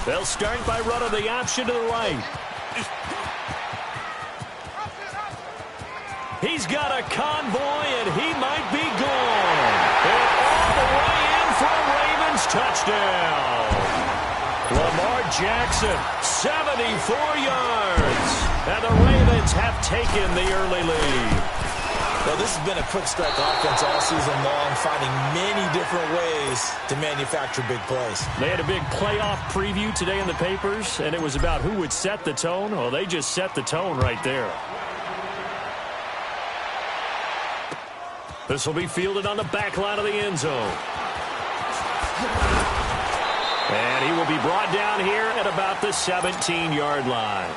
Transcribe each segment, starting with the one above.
They'll start by running the option to the right. He's got a convoy, and he might be gone. And all the way in for a Ravens touchdown. Lamar Jackson, 74 yards. And the Ravens have taken the early lead. Well, this has been a quick strike offense all season long, finding many different ways to manufacture big plays. They had a big playoff preview today in the papers, and it was about who would set the tone. Well, they just set the tone right there. This will be fielded on the back line of the end zone. And he will be brought down here at about the 17-yard line.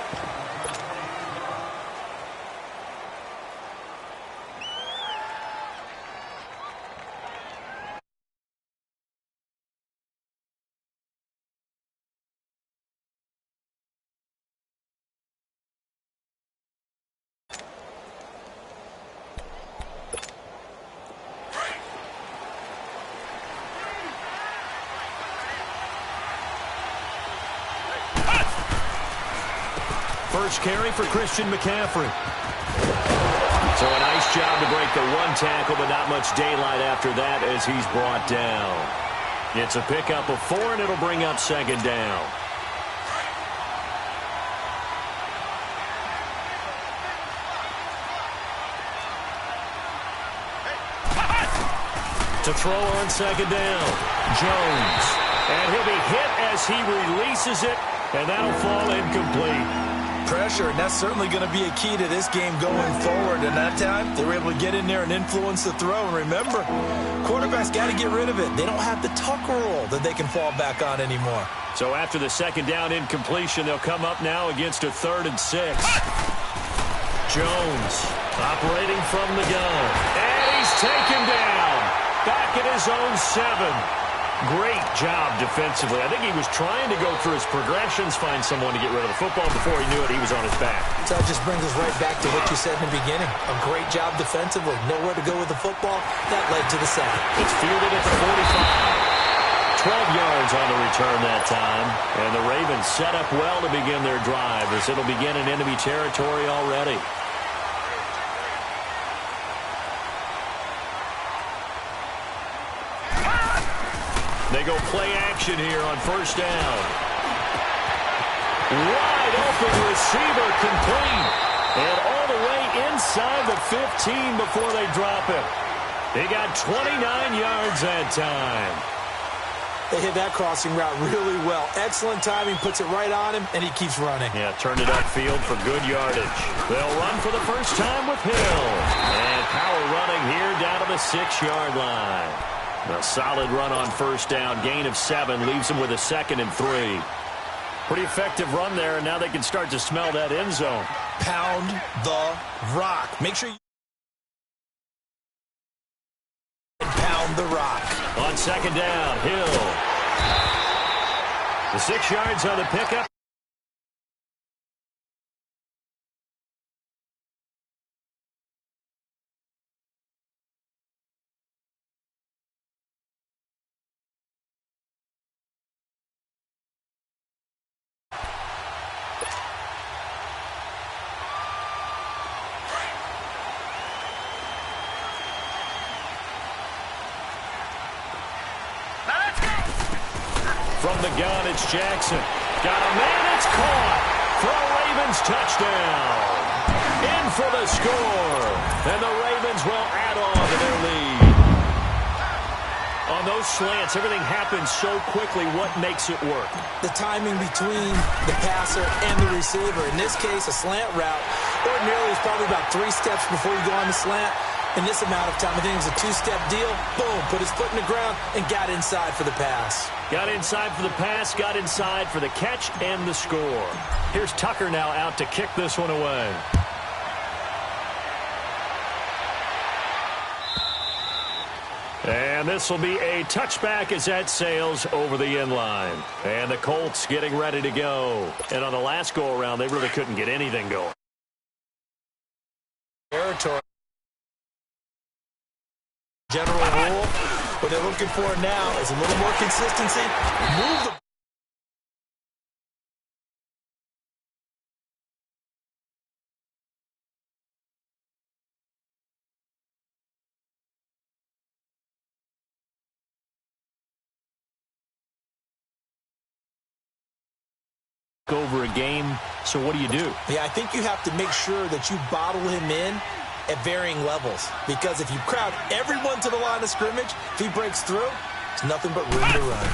First carry for Christian McCaffrey. So a nice job to break the one tackle, but not much daylight after that as he's brought down. It's a pickup of 4, and it'll bring up second down. To throw on second down, Jones. And he'll be hit as he releases it, and that'll fall incomplete. Pressure, and that's certainly going to be a key to this game going forward. And that time, they were able to get in there and influence the throw. And remember, quarterbacks got to get rid of it. They don't have the tuck rule that they can fall back on anymore. So after the second down incompletion, they'll come up now against a 3rd and 6. Jones operating from the gun. And he's taken down. Back at his own 7. Great job defensively. I think he was trying to go through his progressions, find someone to get rid of the football. Before he knew it, he was on his back. So that just brings us right back to what you said in the beginning. A great job defensively. Nowhere to go with the football. That led to the sack. It's fielded at the 45. 12 yards on the return that time. And the Ravens set up well to begin their drive as it'll begin in enemy territory already. They go play action here on first down. Wide open receiver complete. And all the way inside the 15 before they drop it. They got 29 yards that time. They hit that crossing route really well. Excellent timing, puts it right on him, and he keeps running. Yeah, turned it upfield for good yardage. They'll run for the first time with Hill. And power running here down to the 6-yard line. A solid run on first down. Gain of 7 leaves them with a 2nd and 3. Pretty effective run there, and now they can start to smell that end zone. Pound the rock. Make sure you pound the rock. On second down, Hill. The 6 yards on the pickup. From the gun, it's Jackson. Got a man, it's caught for a Ravens touchdown. In for the score. And the Ravens will add on to their lead. On those slants, everything happens so quickly. What makes it work? The timing between the passer and the receiver. In this case, a slant route. Ordinarily, it's probably about 3 steps before you go on the slant. In this amount of time, I think it was a 2-step deal. Boom, put his foot in the ground and got inside for the pass. Got inside for the pass, got inside for the catch and the score. Here's Tucker now out to kick this one away. And this will be a touchback as that sails over the end line. And the Colts getting ready to go. And on the last go-around, they really couldn't get anything going. Territory. General rule, what they're looking for now is a little more consistency. Move the over a game, so what do you do? Yeah, I think you have to make sure that you bottle him in at varying levels, because if you crowd everyone to the line of scrimmage, if he breaks through, it's nothing but room to run.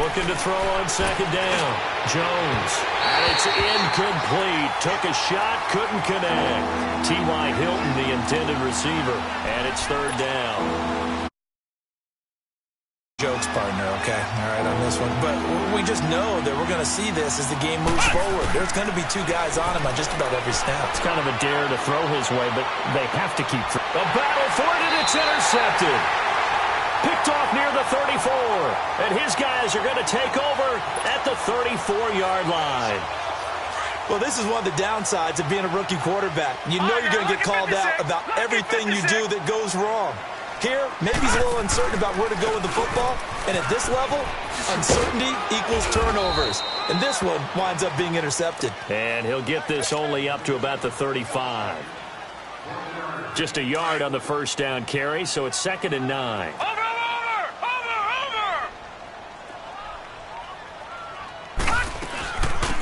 Looking to throw on second down. Jones, and it's incomplete. Took a shot, couldn't connect. T.Y. Hilton, the intended receiver, and it's third down. Jokes, partner, okay? All right, on this one. But we just know that we're going to see this as the game moves forward. There's going to be two guys on him on just about every snap. It's kind of a dare to throw his way, but they have to keep throwing. A battle for it, and it's intercepted. Picked off near the 34. And his guys are going to take over at the 34-yard line. Well, this is one of the downsides of being a rookie quarterback. You know you're going to get called out about everything you do that goes wrong. Here, maybe he's a little uncertain about where to go with the football. And at this level, uncertainty equals turnovers. And this one winds up being intercepted. And he'll get this only up to about the 35. Just a yard on the first down carry, so it's 2nd and 9.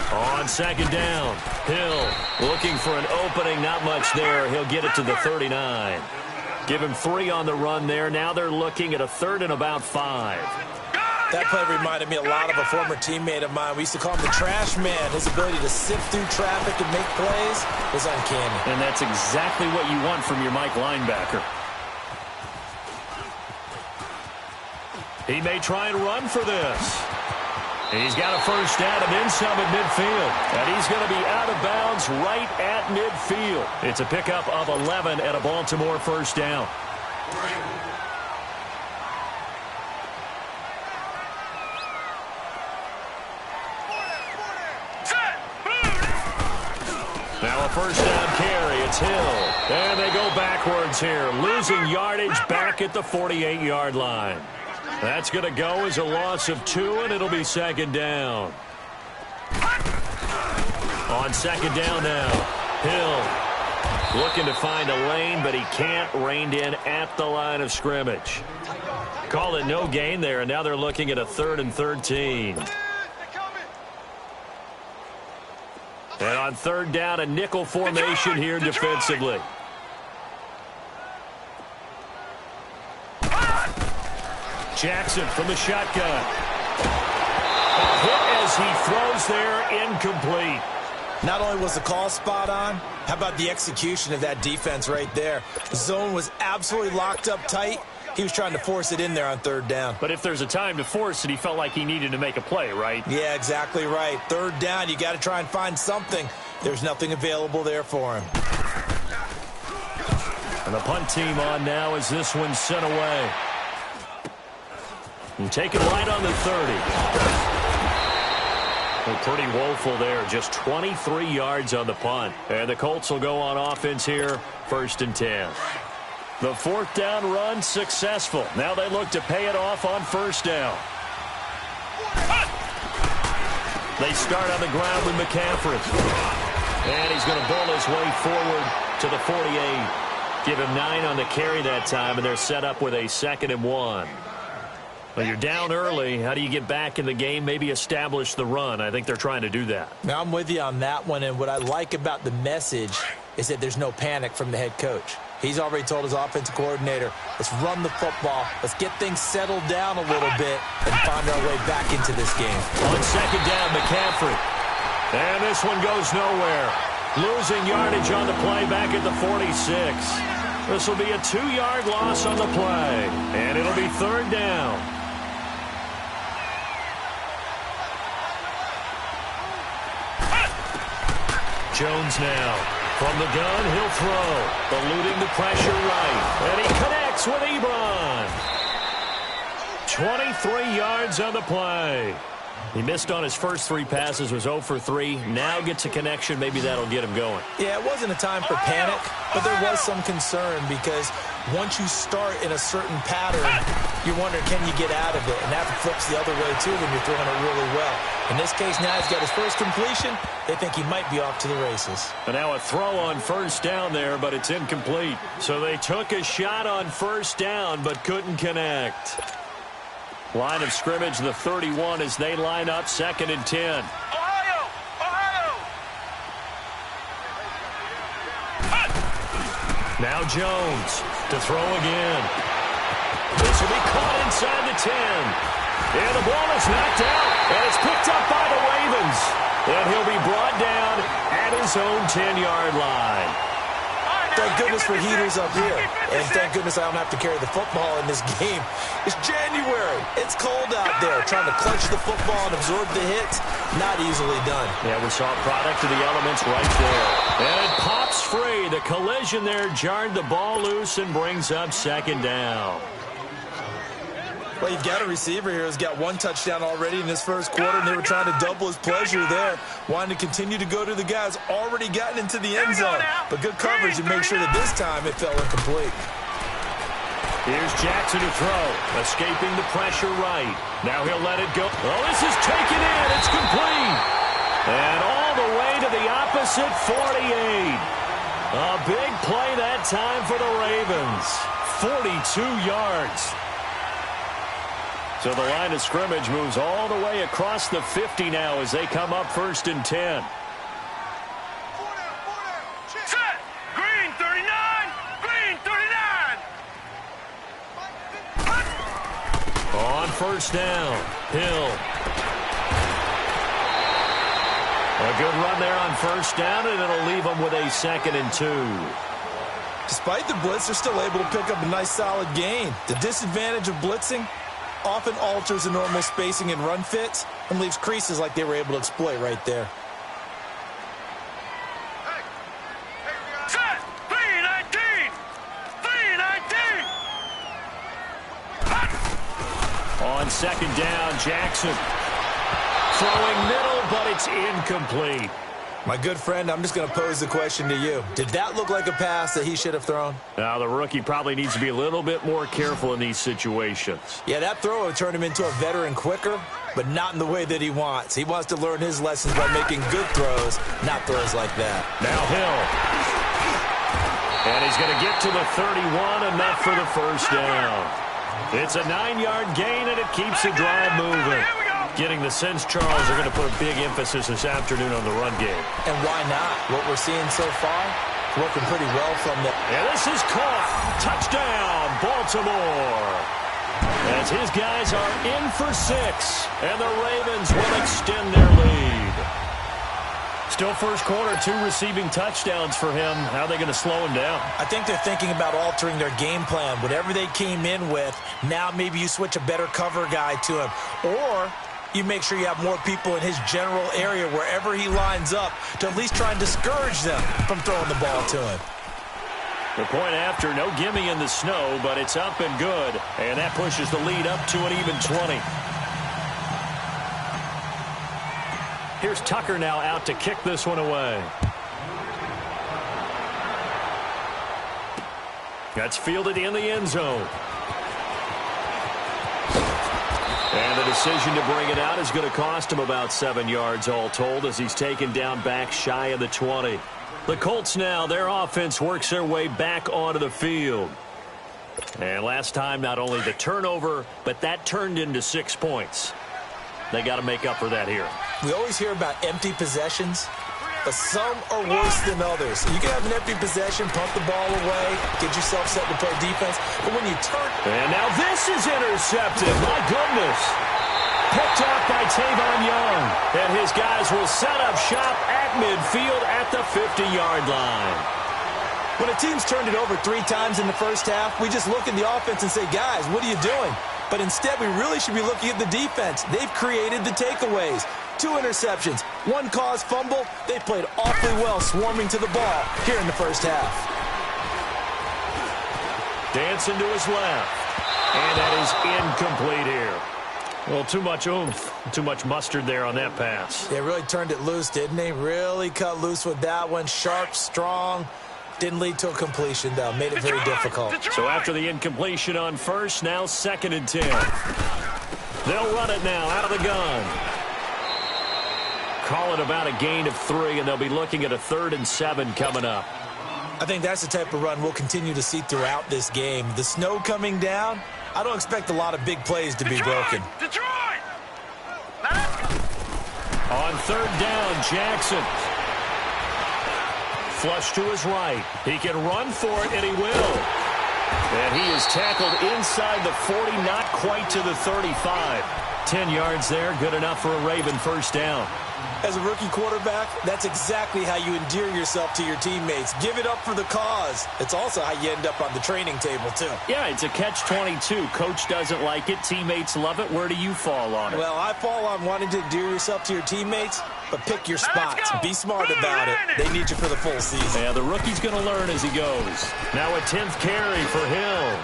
On second down, Hill looking for an opening, not much there. He'll get it to the 39. Give him 3 on the run there. Now they're looking at a 3rd and about 5. That play reminded me a lot of a former teammate of mine. We used to call him the trash man. His ability to sift through traffic and make plays was uncanny. And that's exactly what you want from your Mike linebacker. He may try and run for this. He's got a first down and then some at midfield. And he's going to be out of bounds right at midfield. It's a pickup of 11 at a Baltimore first down. Now a first down carry. It's Hill. And they go backwards here. Losing yardage back at the 48-yard line. That's going to go as a loss of 2, and it'll be second down. On second down now, Hill looking to find a lane, but he can't. Reined in at the line of scrimmage. Called it no gain there, and now they're looking at a 3rd and 13. And on third down, a nickel formation here defensively. Jackson from the shotgun. A hit as he throws there, incomplete. Not only was the call spot on, how about the execution of that defense right there? The zone was absolutely locked up tight. He was trying to force it in there on third down. But if there's a time to force it, he felt like he needed to make a play, right? Yeah, exactly right. Third down, you got to try and find something. There's nothing available there for him. And the punt team on now as this one's sent away. And taken right on the 30. Well, pretty woeful there. Just 23 yards on the punt. And the Colts will go on offense here, 1st and 10. The 4th down run successful. Now they look to pay it off on first down. They start on the ground with McCaffrey. And he's going to bull his way forward to the 48. Give him 9 on the carry that time, and they're set up with a 2nd and 1. Well, you're down early. How do you get back in the game? Maybe establish the run. I think they're trying to do that. Now, I'm with you on that one, and what I like about the message is that there's no panic from the head coach. He's already told his offensive coordinator, let's run the football, let's get things settled down a little bit, and find our way back into this game. On second down, McCaffrey. And this one goes nowhere. Losing yardage on the play back at the 46. This will be a 2-yard loss on the play, and it'll be third down. Jones now. From the gun, he'll throw. Eluding the pressure right. And he connects with Ebron. 23 yards on the play. He missed on his first 3 passes, was 0 for 3. Now gets a connection. Maybe that'll get him going. Yeah, it wasn't a time for panic, but there was some concern because once you start in a certain pattern, you're wondering, can you get out of it? And that flips the other way, too, when you're throwing it really well. In this case, now he's got his first completion. They think he might be off to the races. And now a throw on first down there, but it's incomplete. So they took a shot on first down, but couldn't connect. Line of scrimmage, the 31, as they line up 2nd and 10. Now Jones to throw again. This will be caught inside the 10. And the ball is knocked out, and it's picked up by the Ravens. And he'll be brought down at his own 10-yard line. Thank goodness for heaters up here. And thank goodness I don't have to carry the football in this game. It's January. It's cold out there. Trying to clutch the football and absorb the hits, not easily done. Yeah, we saw a product of the elements right there. And it pops free. The collision there jarred the ball loose and brings up second down. Well, you've got a receiver here who's got one touchdown already in this first quarter, and they were trying to double his pleasure there, wanting to continue to go to the guys already gotten into the end zone. But good coverage to make sure that this time it fell incomplete. Here's Jackson to throw, escaping the pressure right. Now he'll let it go. Oh, this is taken in. It's complete. And all the way to the opposite 48. A big play that time for the Ravens. 42 yards. So the line of scrimmage moves all the way across the 50 now as they come up 1st and 10. Set! Green 39! Green 39! On 1st down, Hill. A good run there on 1st down, and it'll leave them with a 2nd and 2. Despite the blitz, they're still able to pick up a nice solid gain. The disadvantage of blitzing often alters the normal spacing and run fits and leaves creases like they were able to exploit right there. Set! 319! 319! On 2nd down, Jackson. Throwing middle, but it's incomplete. My good friend, I'm just going to pose the question to you. Did that look like a pass that he should have thrown? Now, the rookie probably needs to be a little bit more careful in these situations. Yeah, that throw would turn him into a veteran quicker, but not in the way that he wants. He wants to learn his lessons by making good throws, not throws like that. Now Hill. And he's going to get to the 31, enough for the 1st down. It's a 9-yard gain, and it keeps the drive moving. Getting the sense Charles are going to put a big emphasis this afternoon on the run game. And why not? What we're seeing so far, working pretty well from the... And this is caught. Touchdown, Baltimore. As his guys are in for 6, and the Ravens will extend their lead. Still first quarter, 2 receiving touchdowns for him. How are they going to slow him down? I think they're thinking about altering their game plan. Whatever they came in with, now maybe you switch a better cover guy to him. Or you make sure you have more people in his general area wherever he lines up to at least try and discourage them from throwing the ball to him. The point after, no gimme in the snow, but it's up and good. And that pushes the lead up to an even 20. Here's Tucker now out to kick this one away. That's fielded in the end zone. And the decision to bring it out is going to cost him about 7 yards all told as he's taken down back shy of the 20. The Colts now, their offense works their way back onto the field. And last time, not only the turnover, but that turned into 6 points. They got to make up for that here. We always hear about empty possessions, but some are worse than others. You can have an empty possession, pump the ball away, get yourself set to play defense, but when you turn... And now this is intercepted. My goodness. Picked off by Tavon Young. And his guys will set up shop at midfield at the 50-yard line. When a team's turned it over 3 times in the first half, we just look at the offense and say, guys, what are you doing? But instead, we really should be looking at the defense. They've created the takeaways. 2 interceptions, 1 caused fumble. They played awfully well swarming to the ball here in the first half. Dancing to his left. And that is incomplete here. Well, too much oomph, too much mustard there on that pass. They really turned it loose, didn't they? Really cut loose with that one. Sharp, strong. Didn't lead to a completion, though. Made it very difficult. So after the incompletion on first, now 2nd and 10. They'll run it now out of the gun. Call it about a gain of 3, and they'll be looking at a 3rd and 7 coming up. I think that's the type of run we'll continue to see throughout this game. The snow coming down, I don't expect a lot of big plays to be broken. Detroit! On 3rd down, Jackson. Flush to his right. He can run for it, and he will. And he is tackled inside the 40, not quite to the 35. 10 yards there, good enough for a Raven first down. As a rookie quarterback, that's exactly how you endear yourself to your teammates. Give it up for the cause. It's also how you end up on the training table, too. Yeah, it's a catch-22. Coach doesn't like it. Teammates love it. Where do you fall on it? Well, I fall on wanting to endear yourself to your teammates, but pick your spots. Be smart about it. They need you for the full season. Yeah, the rookie's going to learn as he goes. Now a 10th carry for Hill.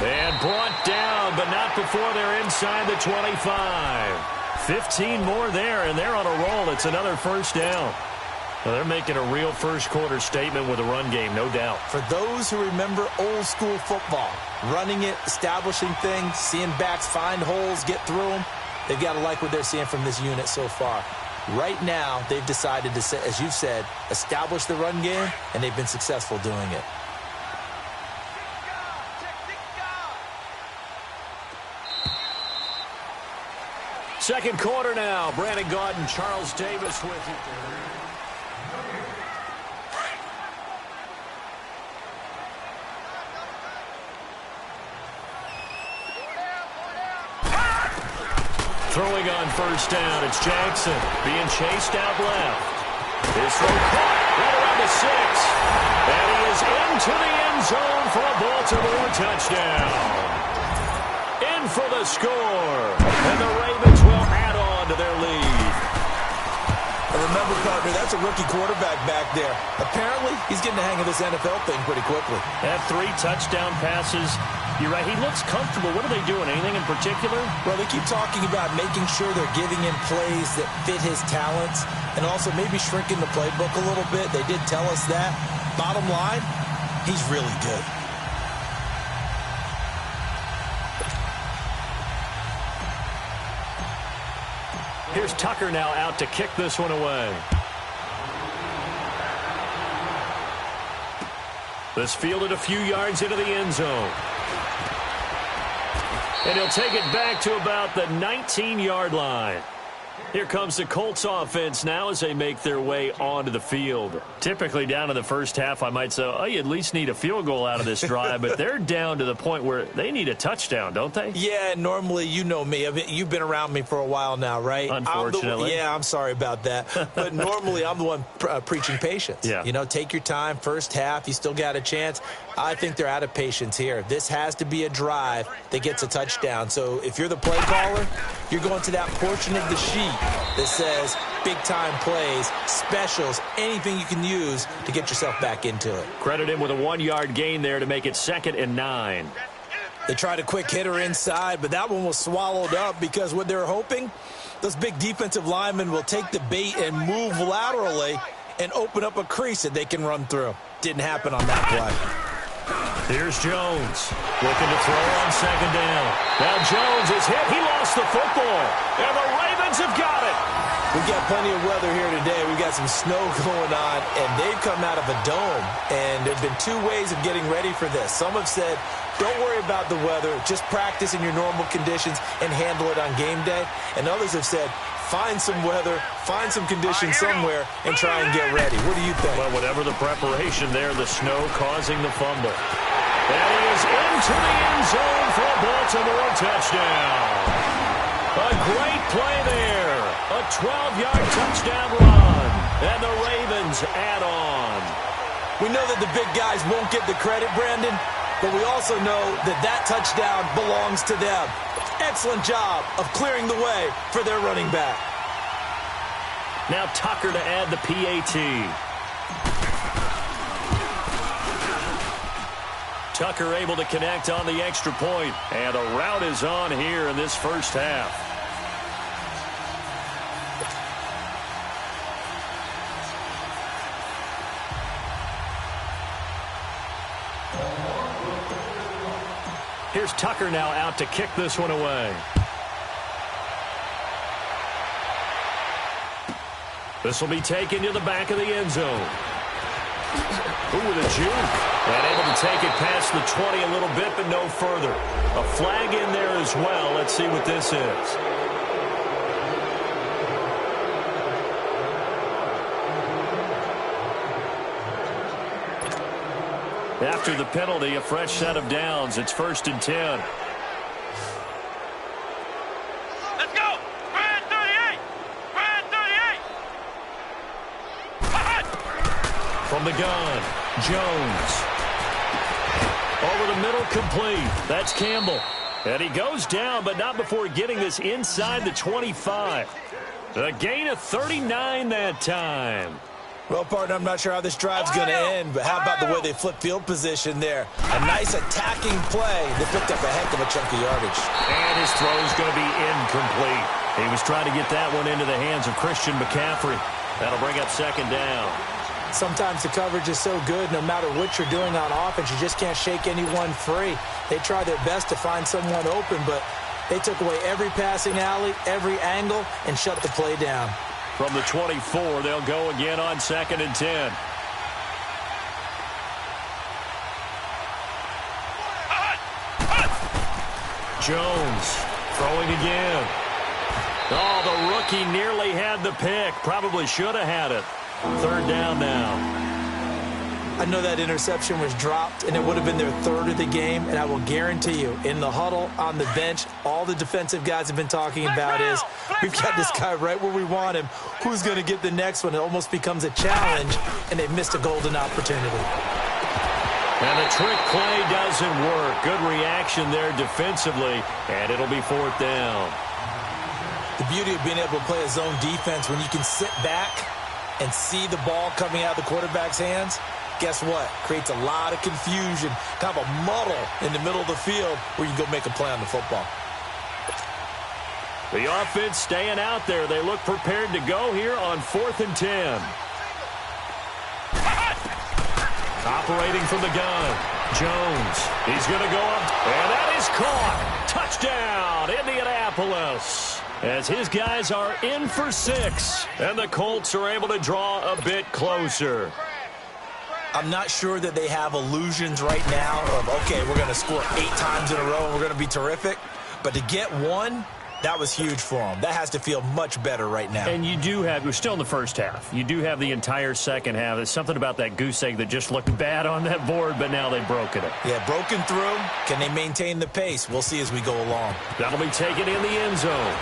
And brought down, but not before they're inside the 25. 15 more there, and they're on a roll. It's another first down. Well, they're making a real first-quarter statement with a run game, no doubt. For those who remember old-school football, running it, establishing things, seeing backs find holes, get through them, they've got to like what they're seeing from this unit so far. Right now, they've decided to, as you've said, establish the run game, and they've been successful doing it. Second quarter now. Brandon Gaudin, Charles Davis with you. Throwing on first down, it's Jackson being chased out left. His throw caught right around the 6. And he is into the end zone for a Baltimore touchdown. In for the score. And the Ravens will add on to their lead. And remember, partner, that's a rookie quarterback back there. Apparently, he's getting the hang of this NFL thing pretty quickly. Had 3 touchdown passes. You're right, he looks comfortable. What are they doing? Anything in particular? Well, they keep talking about making sure they're giving him plays that fit his talents and also maybe shrinking the playbook a little bit. They did tell us that. Bottom line, he's really good. Here's Tucker now out to kick this one away. This fielded a few yards into the end zone. And he'll take it back to about the 19-yard line. Here comes the Colts offense now as they make their way onto the field. Typically down in the first half, I might say, oh, you at least need a field goal out of this drive, but they're down to the point where they need a touchdown, don't they? Yeah, normally, you know me. You've been around me for a while now, right? Unfortunately. I'm sorry about that. But normally, I'm the one preaching patience. Yeah. You know, take your time, first half, you still got a chance. I think they're out of patience here. This has to be a drive that gets a touchdown. So if you're the play caller, you're going to that portion of the sheet that says big-time plays, specials, anything you can use to get yourself back into it. Credit him with a 1-yard gain there to make it 2nd and 9. They tried a quick hitter inside, but that one was swallowed up because what they're hoping, those big defensive linemen will take the bait and move laterally and open up a crease that they can run through. Didn't happen on that play. Here's Jones looking to throw on 2nd down. Now Jones is hit. He lost the football. And the Ravens have got it. We've got plenty of weather here today. We've got some snow going on, and they've come out of a dome. And there have been 2 ways of getting ready for this. Some have said, don't worry about the weather. Just practice in your normal conditions and handle it on game day. And others have said, find some weather, find some conditions somewhere, and try and get ready. What do you think? Well, whatever the preparation there, the snow causing the fumble. And he is into the end zone for a Baltimore touchdown. A great play there. A 12-yard touchdown run. And the Ravens add on. We know that the big guys won't get the credit, Brandon, but we also know that that touchdown belongs to them. Excellent job of clearing the way for their running back. Now Tucker to add the PAT. Tucker able to connect on the extra point. And a route is on here in this first half. Here's Tucker now out to kick this one away. This will be taken to the back of the end zone. Ooh, with a juke. And able to take it past the 20 a little bit, but no further. A flag in there as well. Let's see what this is. After the penalty, a fresh set of downs. It's 1st and 10. Let's go. Grand 38. Grand 38. From the gun, Jones. Over the middle, complete. That's Campbell. And he goes down, but not before getting this inside the 25. A gain of 39 that time. Well, partner, I'm not sure how this drive's going to end, but how about the way they flip field position there? A nice attacking play. They picked up a heck of a chunk of yardage. And his throw's going to be incomplete. He was trying to get that one into the hands of Christian McCaffrey. That'll bring up 2nd down. Sometimes the coverage is so good, no matter what you're doing on offense, you just can't shake anyone free. They try their best to find someone open, but they took away every passing alley, every angle, and shut the play down. From the 24, they'll go again on 2nd and 10. Jones throwing again. Oh, the rookie nearly had the pick. Probably should have had it. 3rd down now. I know that interception was dropped, and it would have been their 3rd of the game, and I will guarantee you, in the huddle, on the bench, all the defensive guys have been talking about is, we've got this guy right where we want him. Who's going to get the next one? It almost becomes a challenge, and they've missed a golden opportunity. And the trick play doesn't work. Good reaction there defensively, and it'll be 4th down. The beauty of being able to play a zone defense when you can sit back and see the ball coming out of the quarterback's hands, guess what? Creates a lot of confusion, kind of a muddle in the middle of the field where you can go make a play on the football. The offense staying out there. They look prepared to go here on 4th and 10. Operating from the gun, Jones. He's going to go up, and that is caught. Touchdown, Indianapolis. As his guys are in for 6, and the Colts are able to draw a bit closer. I'm not sure that they have illusions right now of, okay, we're going to score 8 times in a row and we're going to be terrific. But to get one, that was huge for them. That has to feel much better right now. And you do have, we're still in the first half. You do have the entire second half. There's something about that goose egg that just looked bad on that board, but now they've broken it. Yeah, broken through. Can they maintain the pace? We'll see as we go along. That'll be taken in the end zone.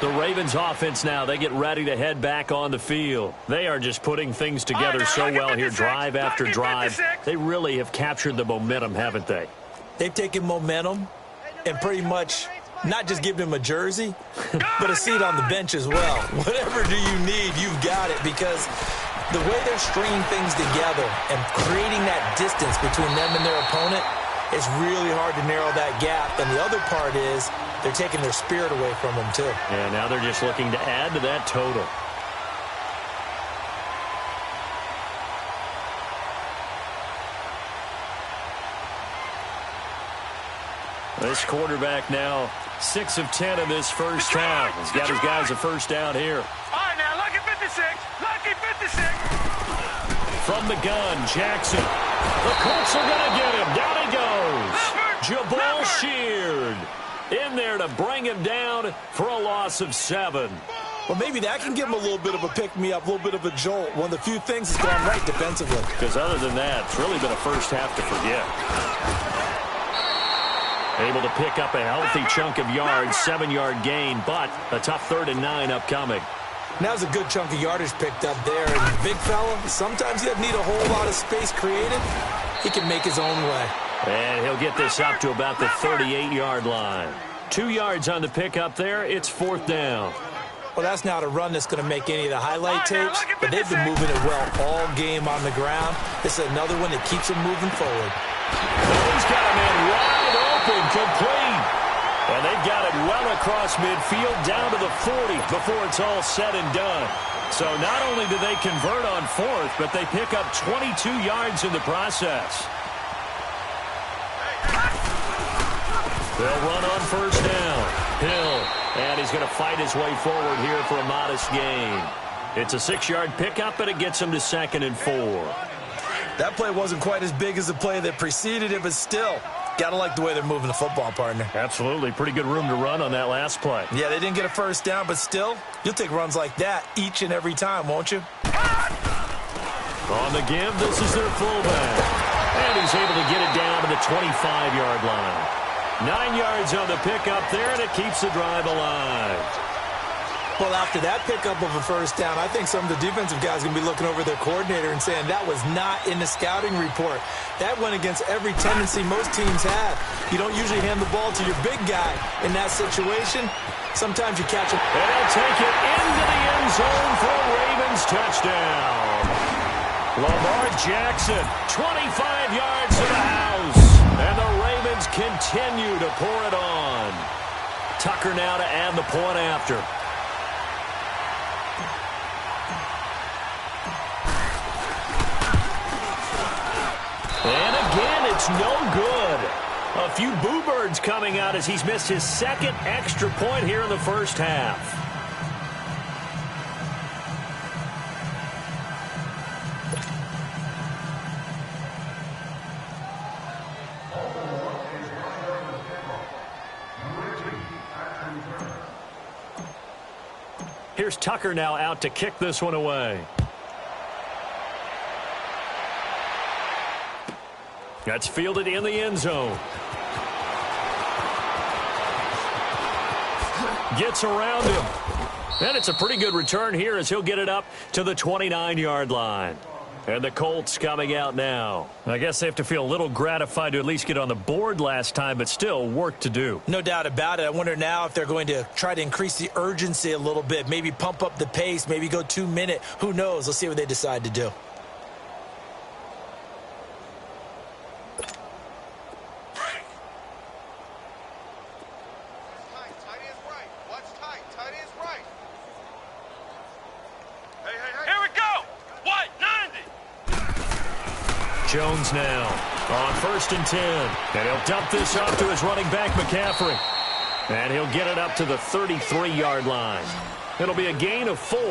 The Ravens offense now, they get ready to head back on the field. They are just putting things together so well here, drive after drive. They really have captured the momentum, haven't they? They've taken momentum and pretty much not just given him a jersey, but a seat on the bench as well. Whatever do you need, you've got it, because the way they're stringing things together and creating that distance between them and their opponent, it's really hard to narrow that gap. And the other part is they're taking their spirit away from them, too. Yeah, now they're just looking to add to that total. This quarterback now 6 of 10 in this first half. He's got his guys a first down here. All right, now, lucky 56. Lucky 56. From the gun, Jackson. The Colts are going to get him. Down he goes. Jabal Sheard in there to bring him down for a loss of 7. Well, maybe that can give him a little bit of a pick-me-up, a little bit of a jolt. One of the few things that's gone right defensively. Because other than that, it's really been a first half to forget. Able to pick up a healthy chunk of yards, 7-yard gain, but a tough 3rd and 9 upcoming. Now's a good chunk of yardage picked up there. And big fella, sometimes he doesn't need a whole lot of space created. He can make his own way. And he'll get this up to about the 38-yard line. 2 yards on the pickup there. It's 4th down. Well, that's not a run that's going to make any of the highlight tapes, but they've been moving it well all game on the ground. This is another one that keeps them moving forward. He's got a man wide open, complete. And they've got it well across midfield down to the 40 before it's all said and done. So not only do they convert on 4th, but they pick up 22 yards in the process. They'll run on first down. Hill, and he's going to fight his way forward here for a modest gain. It's a 6-yard pickup, and it gets him to 2nd and 4. That play wasn't quite as big as the play that preceded it, but still, got to like the way they're moving the football, partner. Absolutely. Pretty good room to run on that last play. Yeah, they didn't get a first down, but still, you'll take runs like that each and every time, won't you? On the give, this is their fullback. And he's able to get it down to the 25-yard line. 9 yards on the pickup there, and it keeps the drive alive. Well, after that pickup of a first down, I think some of the defensive guys are going to be looking over their coordinator and saying that was not in the scouting report. That went against every tendency most teams have. You don't usually hand the ball to your big guy in that situation. Sometimes you catch him. And he'll take it into the end zone for a Ravens touchdown. Lamar Jackson, 25 yards to the house. And the Ravens continue to pour it on. Tucker now to add the point after. And again, it's no good. A few boo birds coming out as he's missed his second extra point here in the first half. Here's Tucker now out to kick this one away. That's fielded in the end zone. Gets around him. And it's a pretty good return here as he'll get it up to the 29-yard line. And the Colts coming out now. I guess they have to feel a little gratified to at least get on the board last time, but still work to do. No doubt about it. I wonder now if they're going to try to increase the urgency a little bit, maybe pump up the pace, maybe go 2-minute. Who knows? Let's see what they decide to do. Jones now on 1st and 10. And he'll dump this off to his running back, McCaffrey. And he'll get it up to the 33-yard line. It'll be a gain of 4.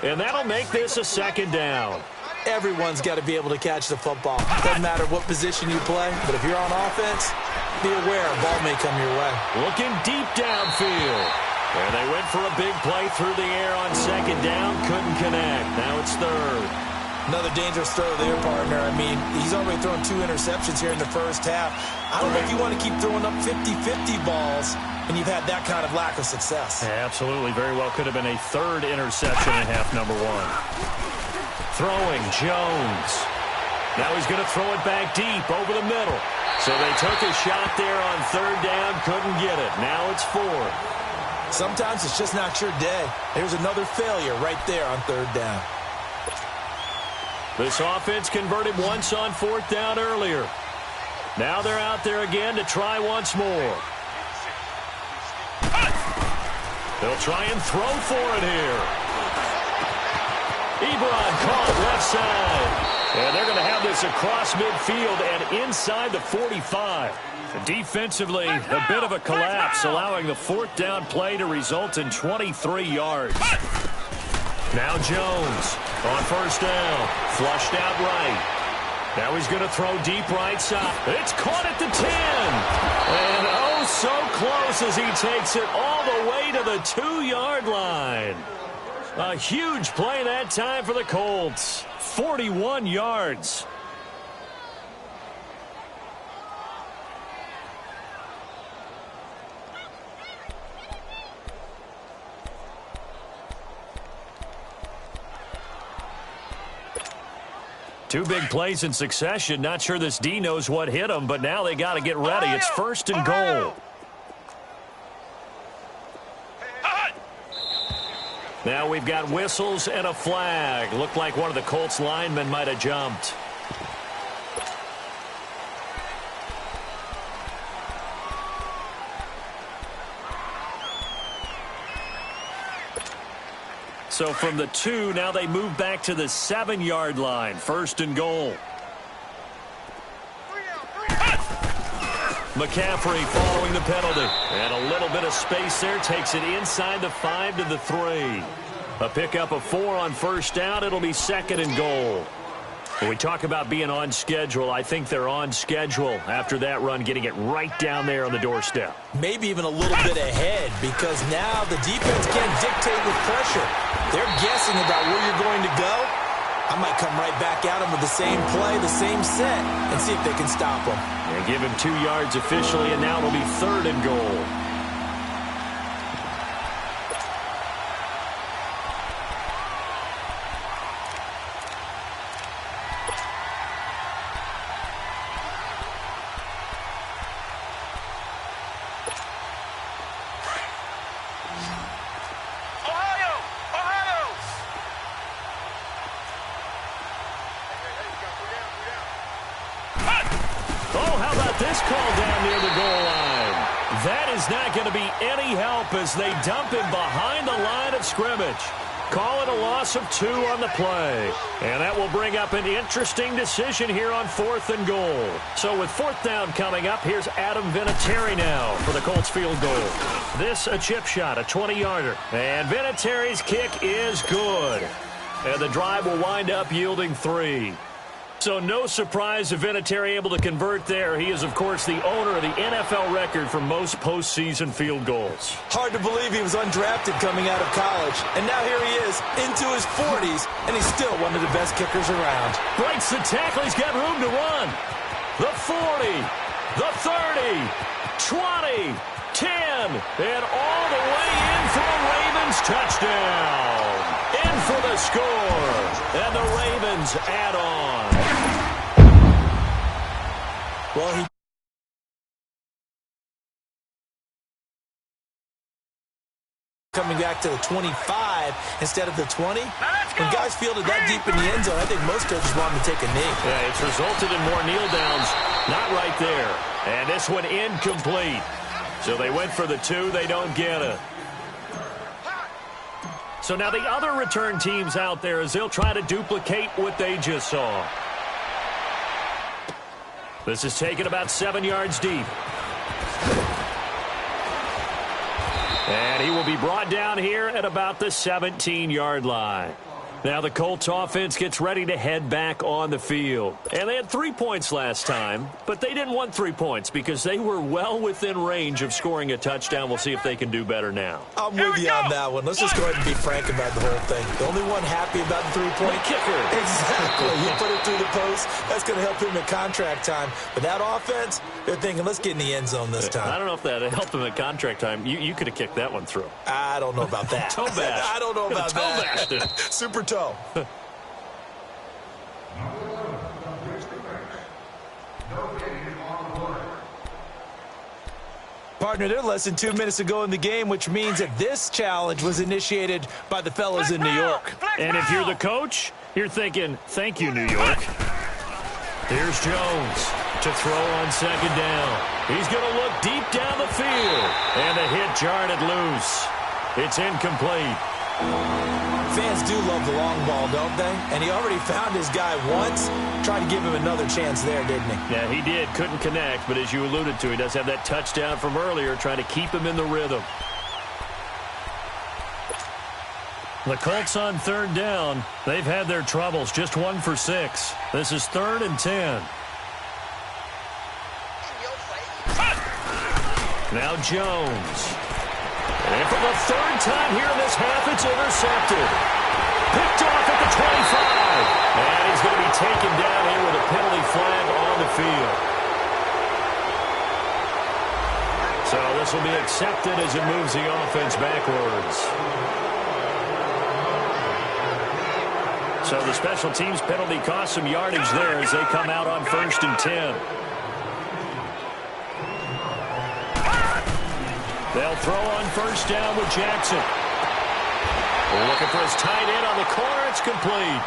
And that'll make this a second down. Everyone's got to be able to catch the football. Doesn't matter what position you play, but if you're on offense, be aware a ball may come your way. Looking deep downfield. And they went for a big play through the air on second down. Couldn't connect. Now it's 3rd. Another dangerous throw there, partner. I mean, he's already thrown 2 interceptions here in the first half. I don't know if you want to keep throwing up 50-50 balls, and you've had that kind of lack of success. Yeah, absolutely. Very well could have been a 3rd interception in half number 1. Throwing, Jones. Now he's going to throw it back deep over the middle. So they took a shot there on 3rd down, couldn't get it. Now it's 4th. Sometimes it's just not your day. There's another failure right there on 3rd down. This offense converted once on 4th down earlier. Now they're out there again to try once more. They'll try and throw for it here. Ebron caught left side. And they're going to have this across midfield and inside the 45. Defensively, a bit of a collapse, allowing the 4th down play to result in 23 yards. Now Jones on 1st down, flushed out right. Now he's going to throw deep right side. It's caught at the 10. And oh, so close as he takes it all the way to the 2-yard line. A huge play that time for the Colts. 41 yards. Two big plays in succession. Not sure this D knows what hit him, but now they got to get ready. It's 1st and goal. Now we've got whistles and a flag. Looked like one of the Colts linemen might have jumped. So from the 2, now they move back to the 7-yard line. 1st and goal. McCaffrey following the penalty. And a little bit of space there. Takes it inside the 5 to the 3. A pickup of 4 on 1st down. It'll be 2nd and goal. When we talk about being on schedule, I think they're on schedule after that run, getting it right down there on the doorstep. Maybe even a little bit ahead, because now the defense can't dictate with pressure. They're guessing about where you're going to go. I might come right back at him with the same play, the same set, and see if they can stop him. They give him 2 yards officially, and now it'll be 3rd and goal. This call down near the goal line. That is not going to be any help as they dump him behind the line of scrimmage. Call it a loss of 2 on the play. And that will bring up an interesting decision here on 4th and goal. So with 4th down coming up, here's Adam Vinatieri now for the Colts field goal. This a chip shot, a 20-yarder. And Vinatieri's kick is good. And the drive will wind up yielding 3. So no surprise if Vinatieri able to convert there. He is, of course, the owner of the NFL record for most postseason field goals. Hard to believe he was undrafted coming out of college. And now here he is, into his 40s, and he's still one of the best kickers around. Breaks the tackle. He's got room to run. The 40, the 30, 20, 10, and all the way in for a Ravens touchdown. In for the score. And the Ravens add on. Well, he coming back to the 25 instead of the 20. When guys fielded that deep in the end zone, I think most coaches want him to take a knee. Yeah, it's resulted in more kneel downs. Not right there. And this one incomplete. So they went for the 2. They don't get it. So now the other return teams out there as they'll try to duplicate what they just saw. This is taken about 7 yards deep. And he will be brought down here at about the 17-yard line. Now the Colts offense gets ready to head back on the field. And they had 3 points last time, but they didn't want 3 points because they were well within range of scoring a touchdown. We'll see if they can do better now. I'm with you on that one. Let's just go ahead and be frank about the whole thing. The only one happy about the 3-point kicker. Exactly. You put it through the post. That's going to help him at contract time. But that offense, they're thinking, let's get in the end zone this time. I don't know if that helped him at contract time. You could have kicked that one through. I don't know about that. Toe bash. I don't know about that. Toe bashed it. Super toe. Partner, they're less than 2 minutes to go in the game, which means that this challenge was initiated by the fellas in New York. And if you're the coach, you're thinking, thank you, New York. Here's Jones to throw on 2nd down. He's going to look deep down the field. And the hit jarred it loose. It's incomplete. Fans do love the long ball, don't they? And he already found his guy once. Tried to give him another chance there, didn't he? Yeah, he did. Couldn't connect, but as you alluded to, he does have that touchdown from earlier, trying to keep him in the rhythm. The Colts on 3rd down. They've had their troubles, just 1 for 6. This is 3rd and 10. Now Jones. And for the 3rd time here in this half, it's intercepted. Picked off at the 25. And he's going to be taken down here with a penalty flag on the field. So this will be accepted as it moves the offense backwards. So the special teams penalty cost some yardage there as they come out on 1st and 10. They'll throw on 1st down with Jackson. Looking for his tight end on the corner. It's complete.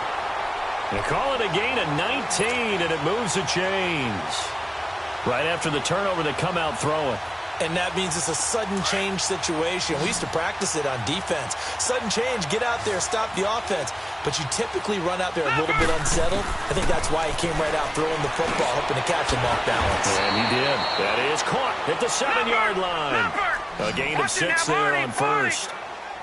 They call it a gain of 19, and it moves the chains. Right after the turnover, they come out throwing. And that means it's a sudden change situation. We used to practice it on defense. Sudden change, get out there, stop the offense. But you typically run out there a little bit unsettled. I think that's why he came right out throwing the football, hoping to catch him off balance. And he did. That is caught at the 7-yard line. A gain of 6 there on 1st.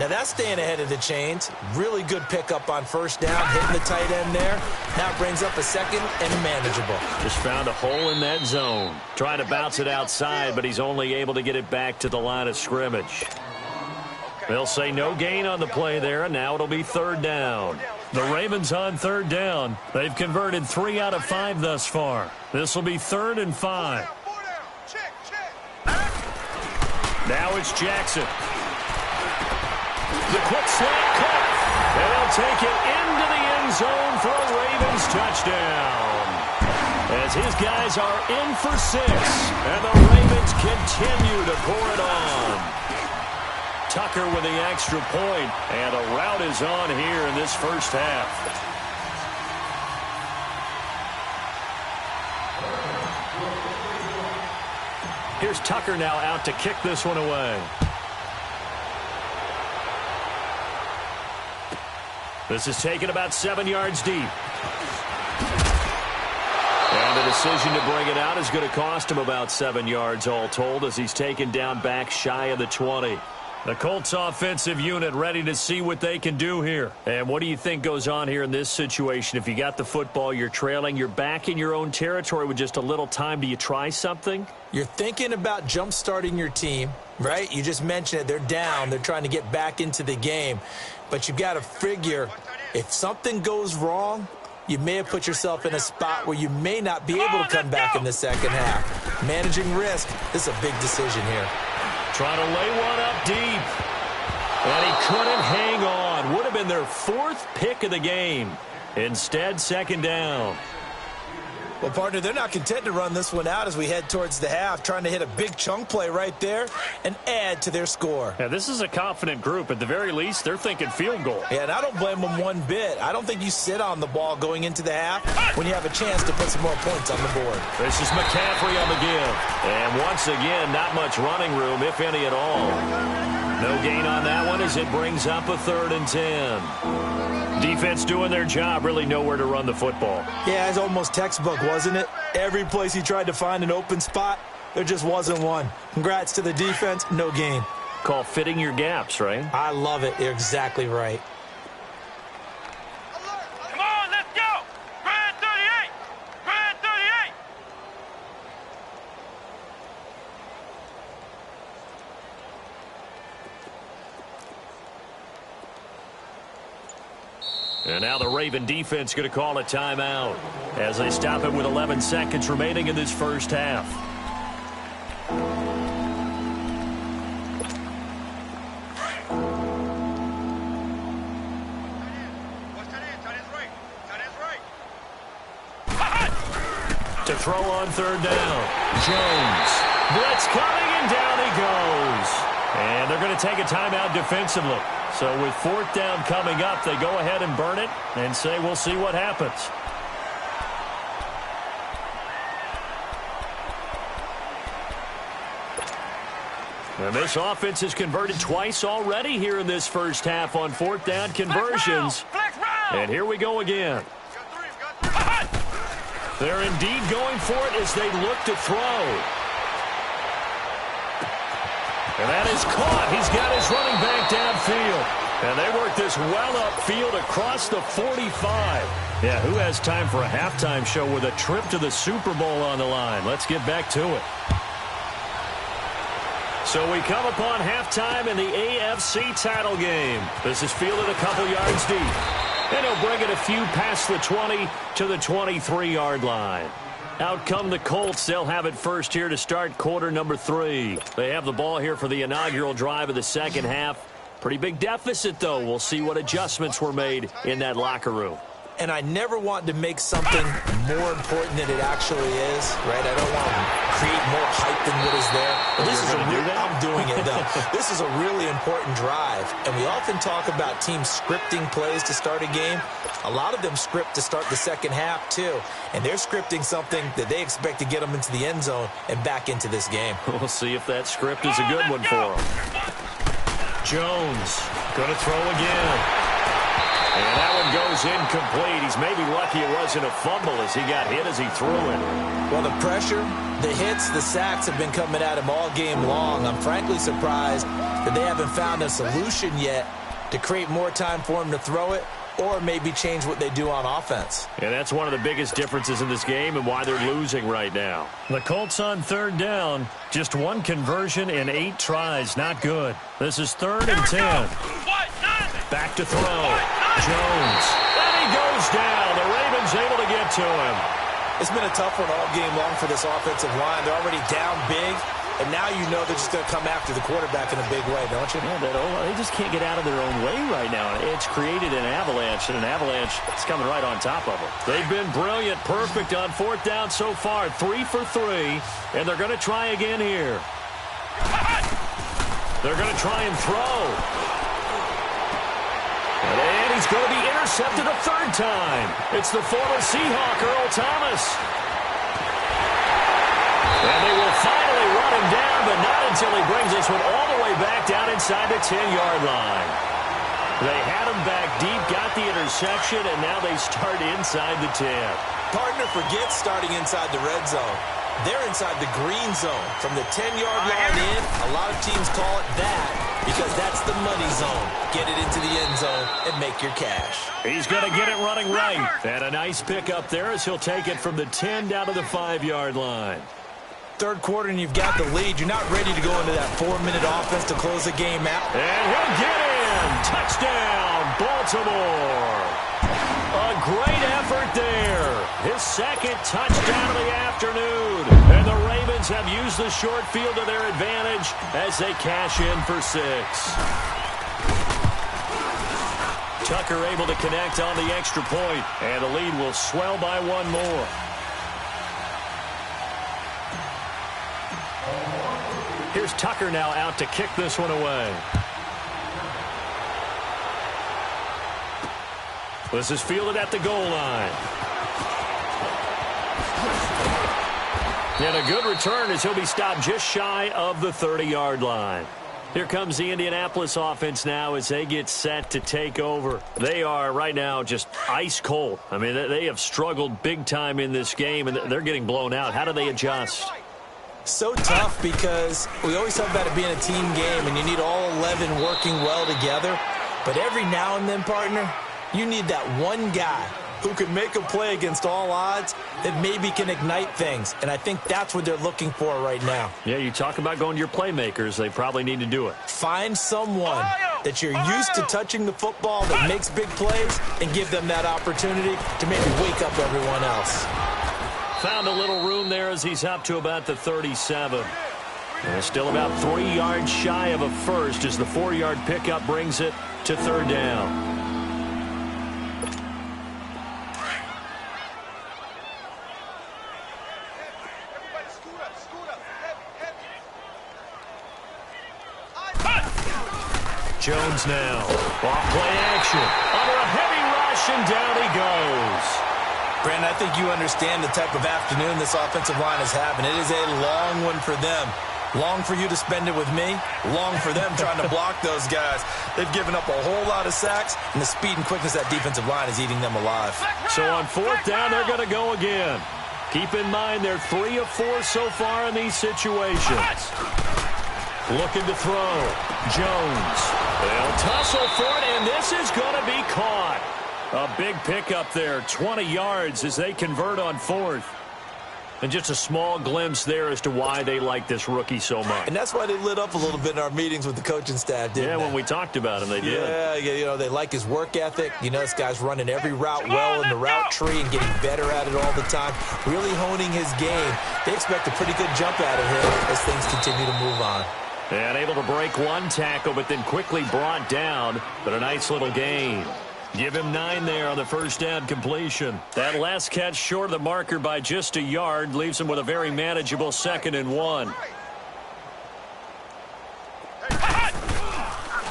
Now that's staying ahead of the chains. Really good pickup on 1st down, hitting the tight end there. Now it brings up a 2nd and manageable. Just found a hole in that zone. Trying to bounce it outside, but he's only able to get it back to the line of scrimmage. They'll say no gain on the play there, and now it'll be 3rd down. The Ravens on third down. They've converted 3 out of 5 thus far. This will be 3rd and 5. Now it's Jackson. The quick slant cut. And they'll take it into the end zone for a Ravens touchdown. As his guys are in for 6. And the Ravens continue to pour it on. Tucker with the extra point. And a rout is on here in this first half. Here's Tucker now out to kick this one away. This is taken about 7 yards deep. And the decision to bring it out is going to cost him about 7 yards all told as he's taken down back shy of the 20. The Colts offensive unit ready to see what they can do here. And what do you think goes on here in this situation? If you got the football, you're trailing, you're back in your own territory with just a little time. Do you try something? You're thinking about jump-starting your team, right? You just mentioned it. They're down. They're trying to get back into the game. But you've got to figure if something goes wrong, you may have put yourself in a spot where you may not be able to come back in the second half. Managing risk, this is a big decision here. Trying to lay one up deep. And he couldn't hang on. Would have been their 4th pick of the game. Instead, 2nd down. Well, partner, they're not content to run this one out as we head towards the half, trying to hit a big chunk play right there and add to their score. Yeah, this is a confident group. At the very least, they're thinking field goal. Yeah, and I don't blame them one bit. I don't think you sit on the ball going into the half when you have a chance to put some more points on the board. This is McCaffrey on the give. And once again, not much running room, if any at all. No gain on that one as it brings up a 3rd and 10. Defense doing their job, really nowhere to run the football. Yeah, it's almost textbook, wasn't it? Every place he tried to find an open spot, there just wasn't one. Congrats to the defense, no gain. Call fitting your gaps, right? I love it. You're exactly right. Come on, let's go! Grand 38! Grand 38! And now the Raven defense going to call a timeout as they stop it with 11 seconds remaining in this first half. To throw on 3rd down. Jones. Blitz coming, and down he goes. And they're going to take a timeout defensively. So with 4th down coming up, they go ahead and burn it and say we'll see what happens. And this offense has converted twice already here in this first half on 4th down conversions. And here we go again. They're indeed going for it as they look to throw. And that is caught. He's got his running back downfield. And they work this well upfield across the 45. Yeah, who has time for a halftime show with a trip to the Super Bowl on the line? Let's get back to it. So we come upon halftime in the AFC title game. This is fielded a couple yards deep. And he'll bring it a few past the 20 to the 23-yard line. Out come the Colts. They'll have it first here to start quarter number 3. They have the ball here for the inaugural drive of the second half. Pretty big deficit, though. We'll see what adjustments were made in that locker room. And I never want to make something more important than it actually is, right? I don't want to create more hype than what is there. But this is I'm doing it, though. This is a really important drive. And we often talk about teams scripting plays to start a game. A lot of them script to start the second half, too. And they're scripting something that they expect to get them into the end zone and back into this game. We'll see if that script is a good one for them. Jones going to throw again. And that one goes incomplete. He's maybe lucky it wasn't a fumble as he got hit as he threw it. Well, the pressure, the hits, the sacks have been coming at him all game long. I'm frankly surprised that they haven't found a solution yet to create more time for him to throw it or maybe change what they do on offense. And that's one of the biggest differences in this game and why they're losing right now. The Colts on 3rd down. Just one conversion in 8 tries. Not good. This is 3rd and 10. Back to throw. Jones. to get to him. It's been a tough one all game long for this offensive line. They're already down big, and now you know they're just going to come after the quarterback in a big way, don't you? Yeah, they just can't get out of their own way right now. It's created an avalanche, and an avalanche is coming right on top of them. They've been brilliant, perfect on fourth down so far, 3 for 3, and they're going to try again here. They're going to try and throw. And he's going to be intercepted a third time. It's the former Seahawk, Earl Thomas. And they will finally run him down, but not until he brings this one all the way back down inside the 10-yard line. They had him back deep, got the interception, and now they start inside the 10. Partner forgets starting inside the red zone. They're inside the green zone. From the 10-yard line in, a lot of teams call it that because that's the money zone. Get it into the end zone and make your cash. He's going to get it running right. And a nice pick up there as he'll take it from the 10 down to the 5-yard line. Third quarter and you've got the lead. You're not ready to go into that 4-minute offense to close the game out. And he'll get in. Touchdown, Baltimore. A great effort there. His second touchdown of the afternoon. And the Ravens have used the short field to their advantage as they cash in for 6. Tucker able to connect on the extra point, and the lead will swell by 1 more. Here's Tucker now out to kick this one away. This is fielded at the goal line. And a good return as he'll be stopped just shy of the 30-yard line. Here comes the Indianapolis offense now as they get set to take over. They are right now just ice cold. I mean, they have struggled big time in this game, and they're getting blown out. How do they adjust? So tough because we always talk about it being a team game, and you need all 11 working well together. But every now and then, partner, you need that one guy who can make a play against all odds that maybe can ignite things. And I think that's what they're looking for right now. Yeah, you talk about going to your playmakers. They probably need to do it. Find someone that you're used to touching the football that makes big plays and give them that opportunity to maybe wake up everyone else. Found a little room there as he's up to about the 37. And still about 3 yards shy of a first as the 4-yard pickup brings it to third down. Jones now. Off play action. Under a heavy rush, and down he goes. Brandon, I think you understand the type of afternoon this offensive line is having. It is a long one for them. Long for you to spend it with me. Long for them trying to block those guys. They've given up a whole lot of sacks, and the speed and quickness of that defensive line is eating them alive. So on fourth down, they're going to go again. Keep in mind they're 3 of 4 so far in these situations. Looking to throw. Jones. They'll tussle for it, and this is going to be caught. A big pickup there, 20 yards as they convert on fourth. And just a small glimpse there as to why they like this rookie so much. And that's why they lit up a little bit in our meetings with the coaching staff, didn't they? Yeah, when we talked about him, they did. Yeah, you know, they like his work ethic. You know, this guy's running every route well in the route tree and getting better at it all the time, really honing his game. They expect a pretty good jump out of him as things continue to move on. And able to break one tackle, but then quickly brought down. But a nice little gain. Give him 9 there on the first down completion. That last catch short of the marker by just a yard leaves him with a very manageable 2nd and 1.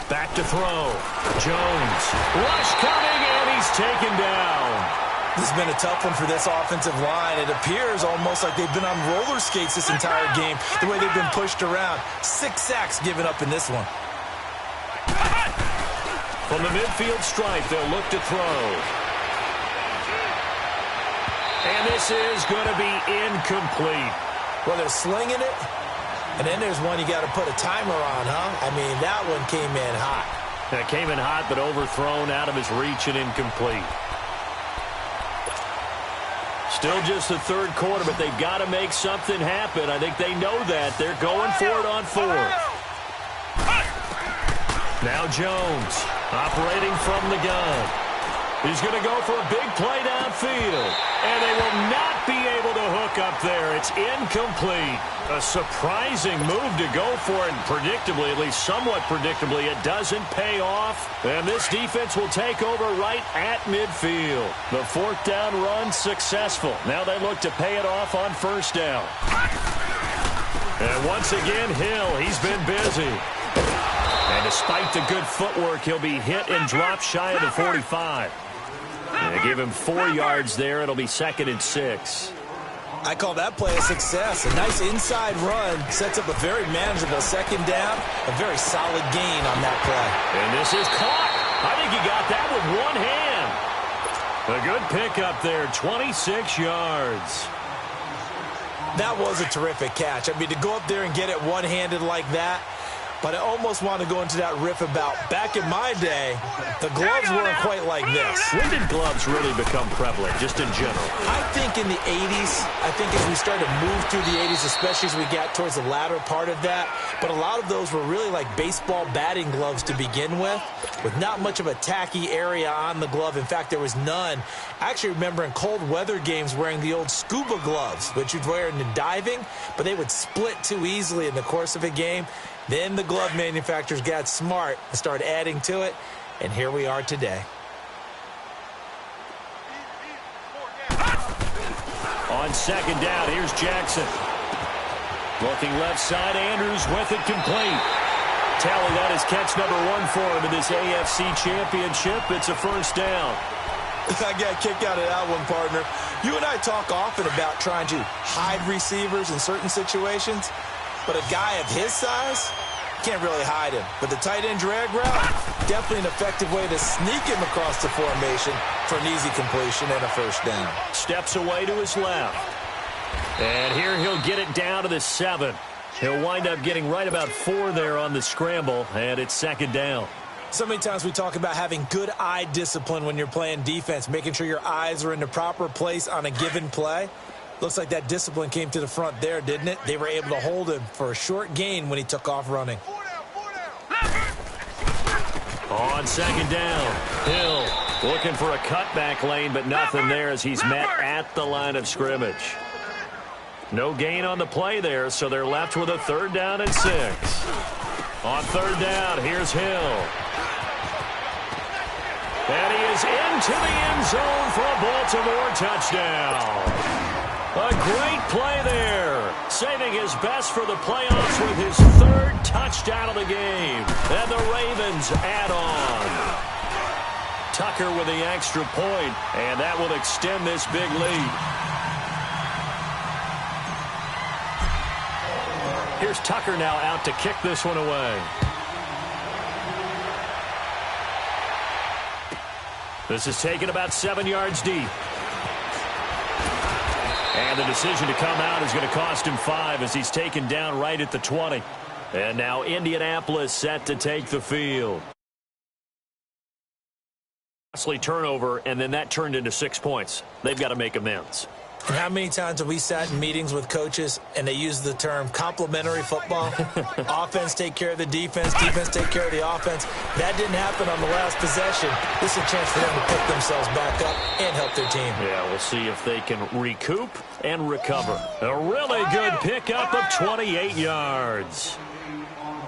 Back to throw. Jones. Rush coming, and he's taken down. This has been a tough one for this offensive line. It appears almost like they've been on roller skates this entire game, the way they've been pushed around. 6 sacks given up in this one. From the midfield stripe, they'll look to throw. And this is going to be incomplete. Well, they're slinging it, and then there's one you got to put a timer on, huh? I mean, that one came in hot. That came in hot, but overthrown out of his reach and incomplete. Still just the third quarter, but they've got to make something happen. I think they know that. They're going for it on fourth. Now Jones operating from the gun. He's going to go for a big play downfield. And they will not be able to hook up there. It's incomplete. A surprising move to go for it. And predictably, at least somewhat predictably, it doesn't pay off. And this defense will take over right at midfield. The fourth down run successful. Now they look to pay it off on first down. And once again, Hill, he's been busy. And despite the good footwork, he'll be hit and dropped shy of the 45. And they give him 4 yards there. It'll be 2nd and 6. I call that play a success. A nice inside run sets up a very manageable second down. A very solid gain on that play. And this is caught. I think he got that with one hand. A good pickup there, 26 yards. That was a terrific catch. I mean, to go up there and get it one-handed like that, but I almost want to go into that riff about back in my day, the gloves weren't quite like this. When did gloves really become prevalent, just in general? I think in the 80s. I think as we started to move through the 80s, especially as we got towards the latter part of that. But a lot of those were really like baseball batting gloves to begin with not much of a tacky area on the glove. In fact, there was none. I actually remember in cold weather games wearing the old scuba gloves, which you'd wear in the diving, but they would split too easily in the course of a game. Then the glove manufacturers got smart and started adding to it, and here we are today. On second down, here's Jackson. Looking left side, Andrews with it complete. Tally, that is catch number 1 for him in this AFC Championship. It's a first down. I got a kick out of that one, partner. You and I talk often about trying to hide receivers in certain situations. But a guy of his size, can't really hide him. But the tight end drag route, definitely an effective way to sneak him across the formation for an easy completion and a first down. Steps away to his left. And here he'll get it down to the 7. He'll wind up getting right about 4 there on the scramble, and it's second down. So many times we talk about having good eye discipline when you're playing defense, making sure your eyes are in the proper place on a given play. Looks like that discipline came to the front there, didn't it? They were able to hold him for a short gain when he took off running. On second down, Hill looking for a cutback lane, but nothing there as he's met at the line of scrimmage. No gain on the play there, so they're left with a 3rd down and 6. On 3rd down, here's Hill. And he is into the end zone for a Baltimore touchdown. A great play there, saving his best for the playoffs with his 3rd touchdown of the game. And the Ravens add on. Tucker with the extra point, and that will extend this big lead. Here's Tucker now out to kick this one away. This is taken about 7 yards deep. And the decision to come out is going to cost him 5 as he's taken down right at the 20. And now Indianapolis set to take the field. Costly turnover, and then that turned into 6 points. They've got to make amends. And how many times have we sat in meetings with coaches and they use the term complementary football? Offense take care of the defense, defense take care of the offense. That didn't happen on the last possession. This is a chance for them to pick themselves back up and help their team. Yeah, we'll see if they can recoup and recover. A really good pickup of 28 yards.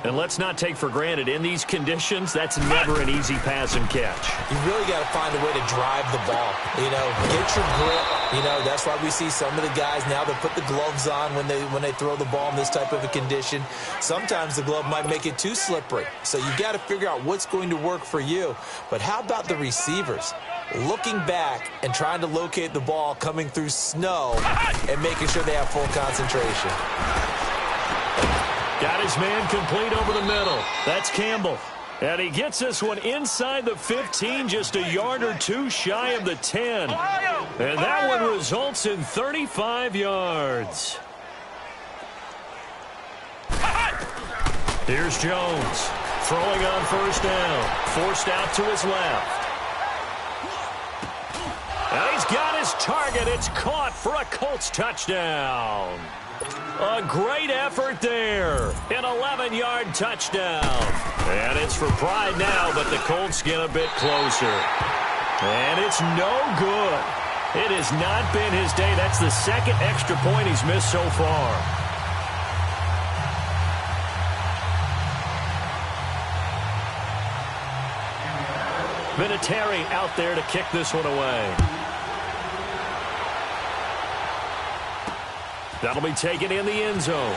And let's not take for granted, in these conditions, that's never an easy pass and catch. You really got to find a way to drive the ball. You know, get your grip. You know, that's why we see some of the guys now that put the gloves on when they throw the ball in this type of a condition. Sometimes the glove might make it too slippery. So you got to figure out what's going to work for you. But how about the receivers? Looking back and trying to locate the ball coming through snow and making sure they have full concentration. Got his man complete over the middle. That's Campbell. And he gets this one inside the 15, just a yard or 2 shy of the 10. And that one results in 35 yards. Here's Jones throwing on first down. Forced out to his left. And he's got his target. It's caught for a Colts touchdown. A great effort there. An 11-yard touchdown. And it's for pride now, but the Colts get a bit closer. And it's no good. It has not been his day. That's the second extra point he's missed so far. Vinatieri out there to kick this one away. That'll be taken in the end zone.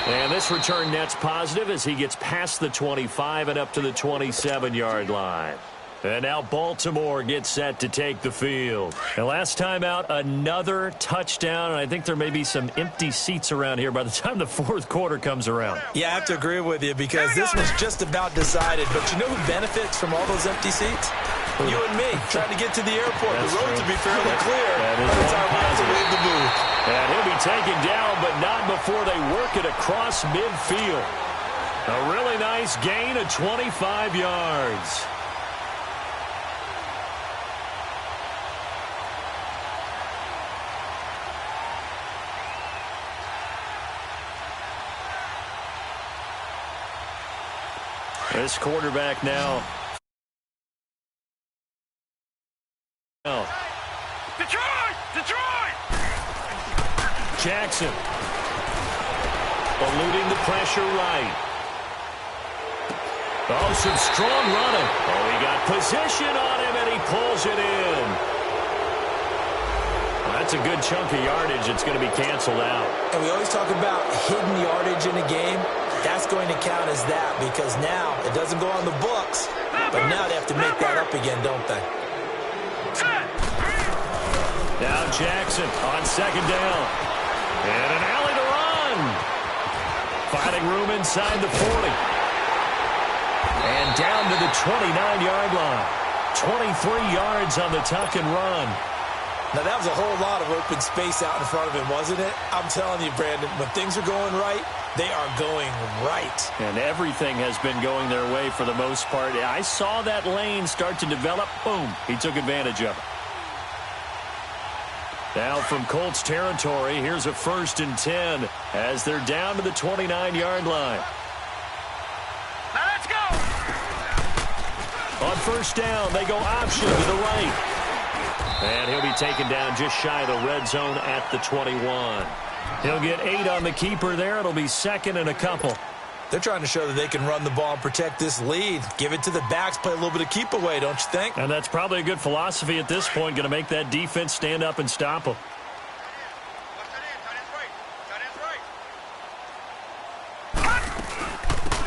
And this return net's positive as he gets past the 25 and up to the 27-yard line. And now Baltimore gets set to take the field. And last time out, another touchdown. And I think there may be some empty seats around here by the time the fourth quarter comes around. Yeah, I have to agree with you because this one's just about decided. But you know who benefits from all those empty seats? You and me, trying to get to the airport. That's the roads true. will be fairly clear That by is the one time we have to positive. leave the booth. And he'll be taken down, but not before they work it across midfield. A really nice gain of 25 yards. This quarterback now. Detroit! Detroit! Jackson. Eluding the pressure right. Oh, some strong running. Oh, he got position on him, and he pulls it in. Well, that's a good chunk of yardage. It's going to be canceled out. And we always talk about hidden yardage in a game. That's going to count as that because now it doesn't go on the books, but now they have to make that up again, don't they? Now Jackson on second down. And an alley to run. Finding room inside the 40. And down to the 29-yard line. 23 yards on the tuck and run. Now, that was a whole lot of open space out in front of him, wasn't it? I'm telling you, Brandon, when things are going right, they are going right. And everything has been going their way for the most part. I saw that lane start to develop. Boom. He took advantage of it. Now from Colts territory, here's a 1st and 10 as they're down to the 29-yard line. Now let's go! On first down, they go option to the right. And he'll be taken down just shy of the red zone at the 21. He'll get 8 on the keeper there. It'll be 2nd and a couple. They're trying to show that they can run the ball and protect this lead. Give it to the backs, play a little bit of keep away, don't you think? And that's probably a good philosophy at this point, going to make that defense stand up and stop them.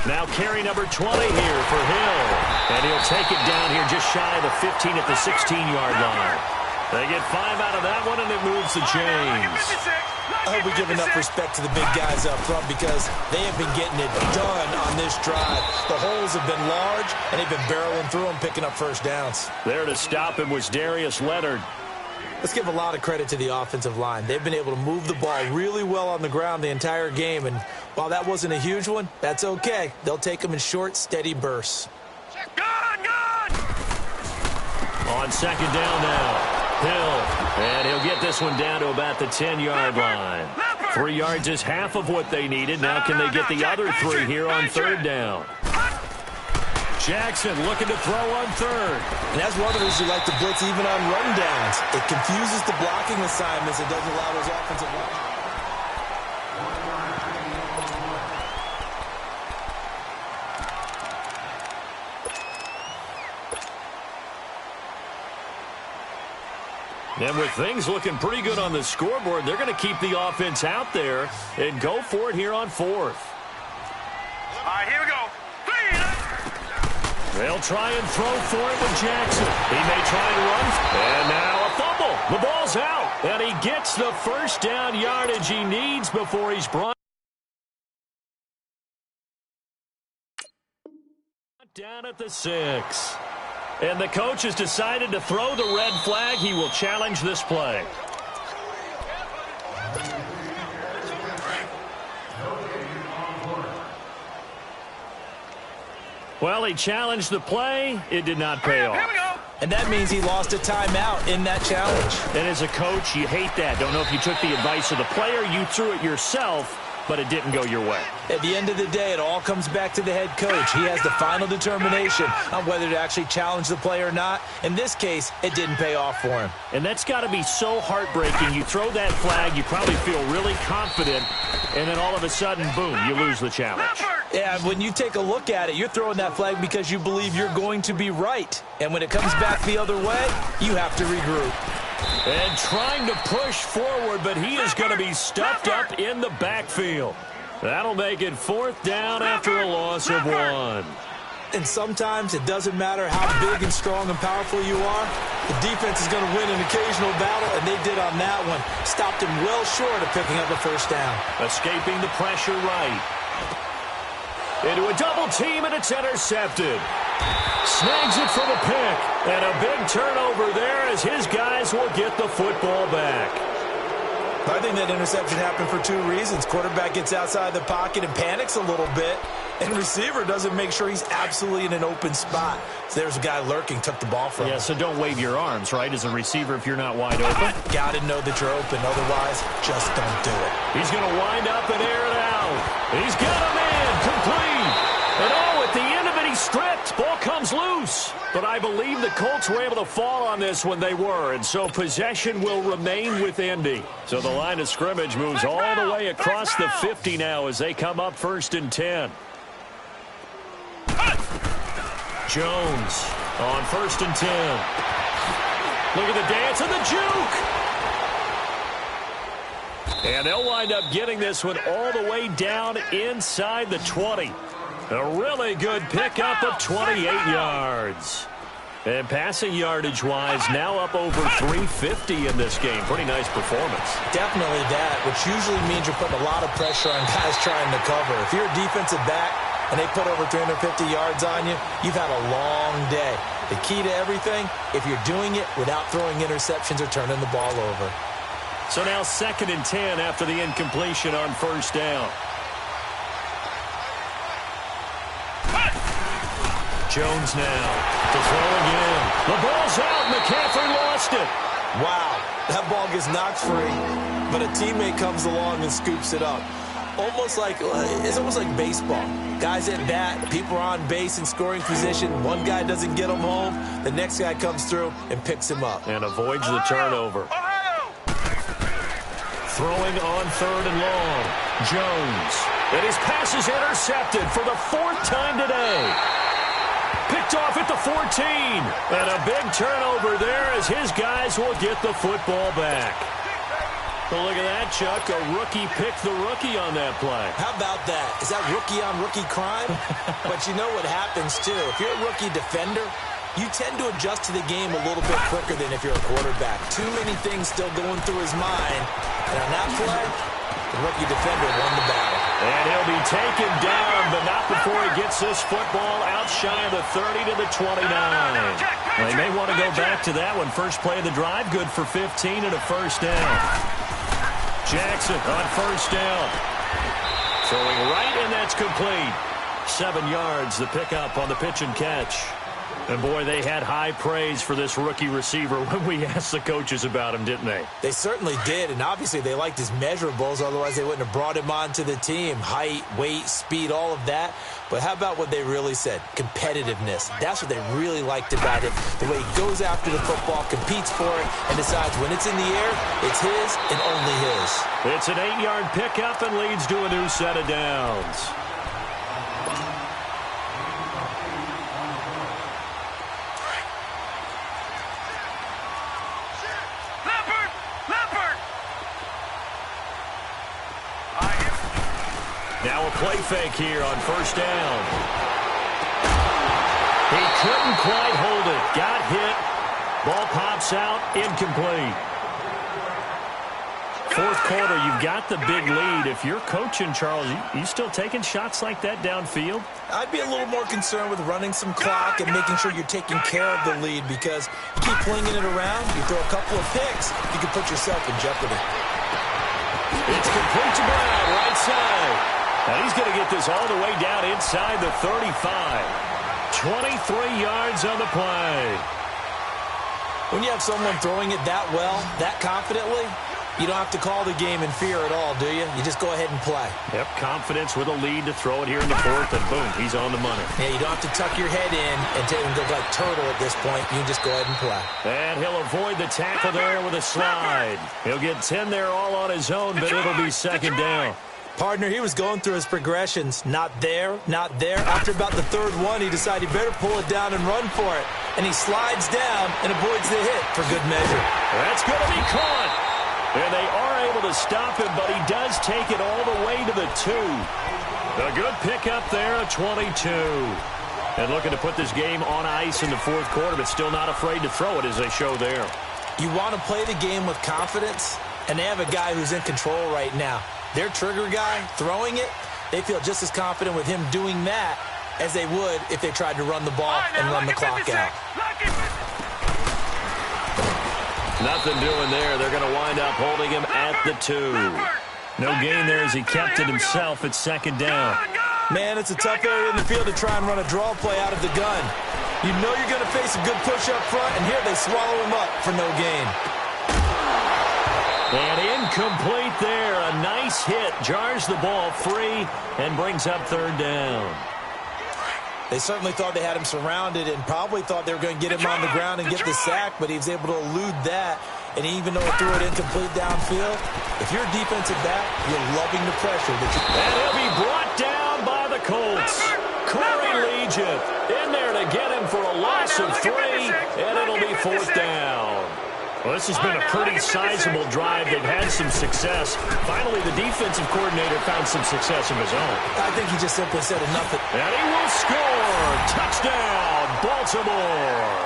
Now carry number 20 here for Hill. And he'll take it down here just shy of the 15 at the 16-yard line. They get 5 out of that one, and it moves the chains. I hope we give enough respect to the big guys up front because they have been getting it done on this drive. The holes have been large, and they've been barreling through them, picking up first downs. There to stop him was Darius Leonard. Let's give a lot of credit to the offensive line. They've been able to move the ball really well on the ground the entire game, and while that wasn't a huge one, that's okay. They'll take them in short, steady bursts. On second down now. Hill, and he'll get this one down to about the 10-yard line. 3 yards is half of what they needed. Now can they get the other 3 here on third down? Jackson looking to throw on third. And that's one of the reasons we like to blitz even on rundowns. It confuses the blocking assignments. It doesn't allow those offensive linemen. And with things looking pretty good on the scoreboard, they're going to keep the offense out there and go for it here on fourth. All right, here we go. They'll try and throw for it with Jackson. He may try and run. And now a fumble. The ball's out. And he gets the first down yardage he needs before he's brought down at the 6. And the coach has decided to throw the red flag. He will challenge this play. Well, he challenged the play. It did not pay off. Here we go. And that means he lost a timeout in that challenge. And as a coach, you hate that. Don't know if you took the advice of the player. You threw it yourself. but it didn't go your way. At the end of the day, it all comes back to the head coach. He has the final determination on whether to actually challenge the play or not. In this case, it didn't pay off for him. And that's got to be so heartbreaking. You throw that flag, you probably feel really confident, and then all of a sudden, boom, you lose the challenge. Yeah, when you take a look at it, you're throwing that flag because you believe you're going to be right. And when it comes back the other way, you have to regroup. And trying to push forward, but he is going to be stuffed up in the backfield. That'll make it 4th down after a loss of 1. And sometimes it doesn't matter how big and strong and powerful you are. The defense is going to win an occasional battle, and they did on that one. Stopped him well short of picking up a 1st down. Escaping the pressure right. Into a double team, and it's intercepted. Snags it for the pick. And a big turnover there as his guys will get the football back. I think that interception happened for 2 reasons. Quarterback gets outside the pocket and panics a little bit. And receiver doesn't make sure he's absolutely in an open spot. So there's a guy lurking, took the ball from him. Yeah, so don't wave your arms, right, as a receiver if you're not wide open. Got to know that you're open. Otherwise, just don't do it. He's going to wind up and air it out. He's got a man complete. And oh, at the end of it, he's stripped. Ball comes loose. But I believe the Colts were able to fall on this when they were. And so possession will remain with Indy. So the line of scrimmage moves all the way across the 50 now as they come up 1st and 10. Jones on 1st and 10. Look at the dance and the juke. And they'll wind up getting this one all the way down inside the 20. A really good pickup of 28 yards. And passing yardage-wise, now up over 350 in this game. Pretty nice performance. Definitely that, which usually means you're putting a lot of pressure on guys trying to cover. If you're a defensive back and they put over 350 yards on you, you've had a long day. The key to everything, if you're doing it without throwing interceptions or turning the ball over. So now 2nd and 10 after the incompletion on 1st down. Jones now to throw again. The ball's out. McCaffrey lost it. Wow, that ball gets knocked free, but a teammate comes along and scoops it up. It's almost like baseball. Guys at bat, people are on base in scoring position. One guy doesn't get him home. The next guy comes through and picks him up. And avoids the turnover. Throwing on 3rd and long. Jones. And his pass is intercepted for the 4th time today. Picked off at the 14. And a big turnover there as his guys will get the football back. Well, look at that, Chuck. A rookie picked the rookie on that play. How about that? Is that rookie-on-rookie crime? But you know what happens, too. If you're a rookie defender, you tend to adjust to the game a little bit quicker than if you're a quarterback. Too many things still going through his mind. And on that play, the rookie defender won the battle. And he'll be taken down, but not before he gets this football out shy of the 30 to the 29. Well, they may want to go back to that one. First play of the drive, good for 15 and a 1st down. Jackson on 1st down. Throwing right, and that's complete. 7 yards, the pickup on the pitch and catch. And, boy, they had high praise for this rookie receiver when we asked the coaches about him, didn't they? They certainly did, and obviously they liked his measurables. Otherwise, they wouldn't have brought him onto the team. Height, weight, speed, all of that. But how about what they really said? Competitiveness. That's what they really liked about it. The way he goes after the football, competes for it, and decides when it's in the air, it's his and only his. It's an 8-yard pickup and leads to a new set of downs. Now a play fake here on 1st down. He couldn't quite hold it. Got hit. Ball pops out. Incomplete. 4th quarter, you've got the big lead. If you're coaching, Charles, you still taking shots like that downfield? I'd be a little more concerned with running some clock and making sure you're taking care of the lead, because you keep flinging it around, you throw a couple of picks, you can put yourself in jeopardy. It's complete to Brown, right side. And he's going to get this all the way down inside the 35. 23 yards on the play. When you have someone throwing it that well, that confidently, You don't have to call the game in fear at all, do you? You just go ahead and play. Yep, confidence with a lead to throw it here in the fourth, and boom, he's on the money. Yeah, you don't have to tuck your head in and look like turtle at this point. You can just go ahead and play. And he'll avoid the tackle there with a slide. He'll get 10 there all on his own, but it'll be second down. Partner, he was going through his progressions. Not there, not there. After about the third one, he decided he better pull it down and run for it. And he slides down and avoids the hit for good measure. That's going to be caught. And they are able to stop him, but he does take it all the way to the 2. A good pickup there, a 22. And looking to put this game on ice in the fourth quarter, but still not afraid to throw it as they show there. You want to play the game with confidence, and they have a guy who's in control right now. Their trigger guy throwing it, they feel just as confident with him doing that as they would if they tried to run the ball and run the clock out. Nothing doing there. They're going to wind up holding him at the 2. No gain there as he kept it himself at second down. Man, it's a tough area in the field to try and run a draw play out of the gun. You know you're going to face a good push up front, and here they swallow him up for no gain. And incomplete there. A nice hit. Jars the ball free and brings up third down. They certainly thought they had him surrounded and probably thought they were going to get him on the ground and get the sack, but he was able to elude that. And even though he threw it incomplete downfield, if you're a defensive back, you're loving the pressure. And he'll be brought down by the Colts. Corey Legion in there to get him for a loss of 3, and it'll be fourth down. Well, this has been a pretty sizable drive. They've had some success. Finally, the defensive coordinator found some success of his own. I think he just simply said enough. And he will score. Touchdown, Baltimore.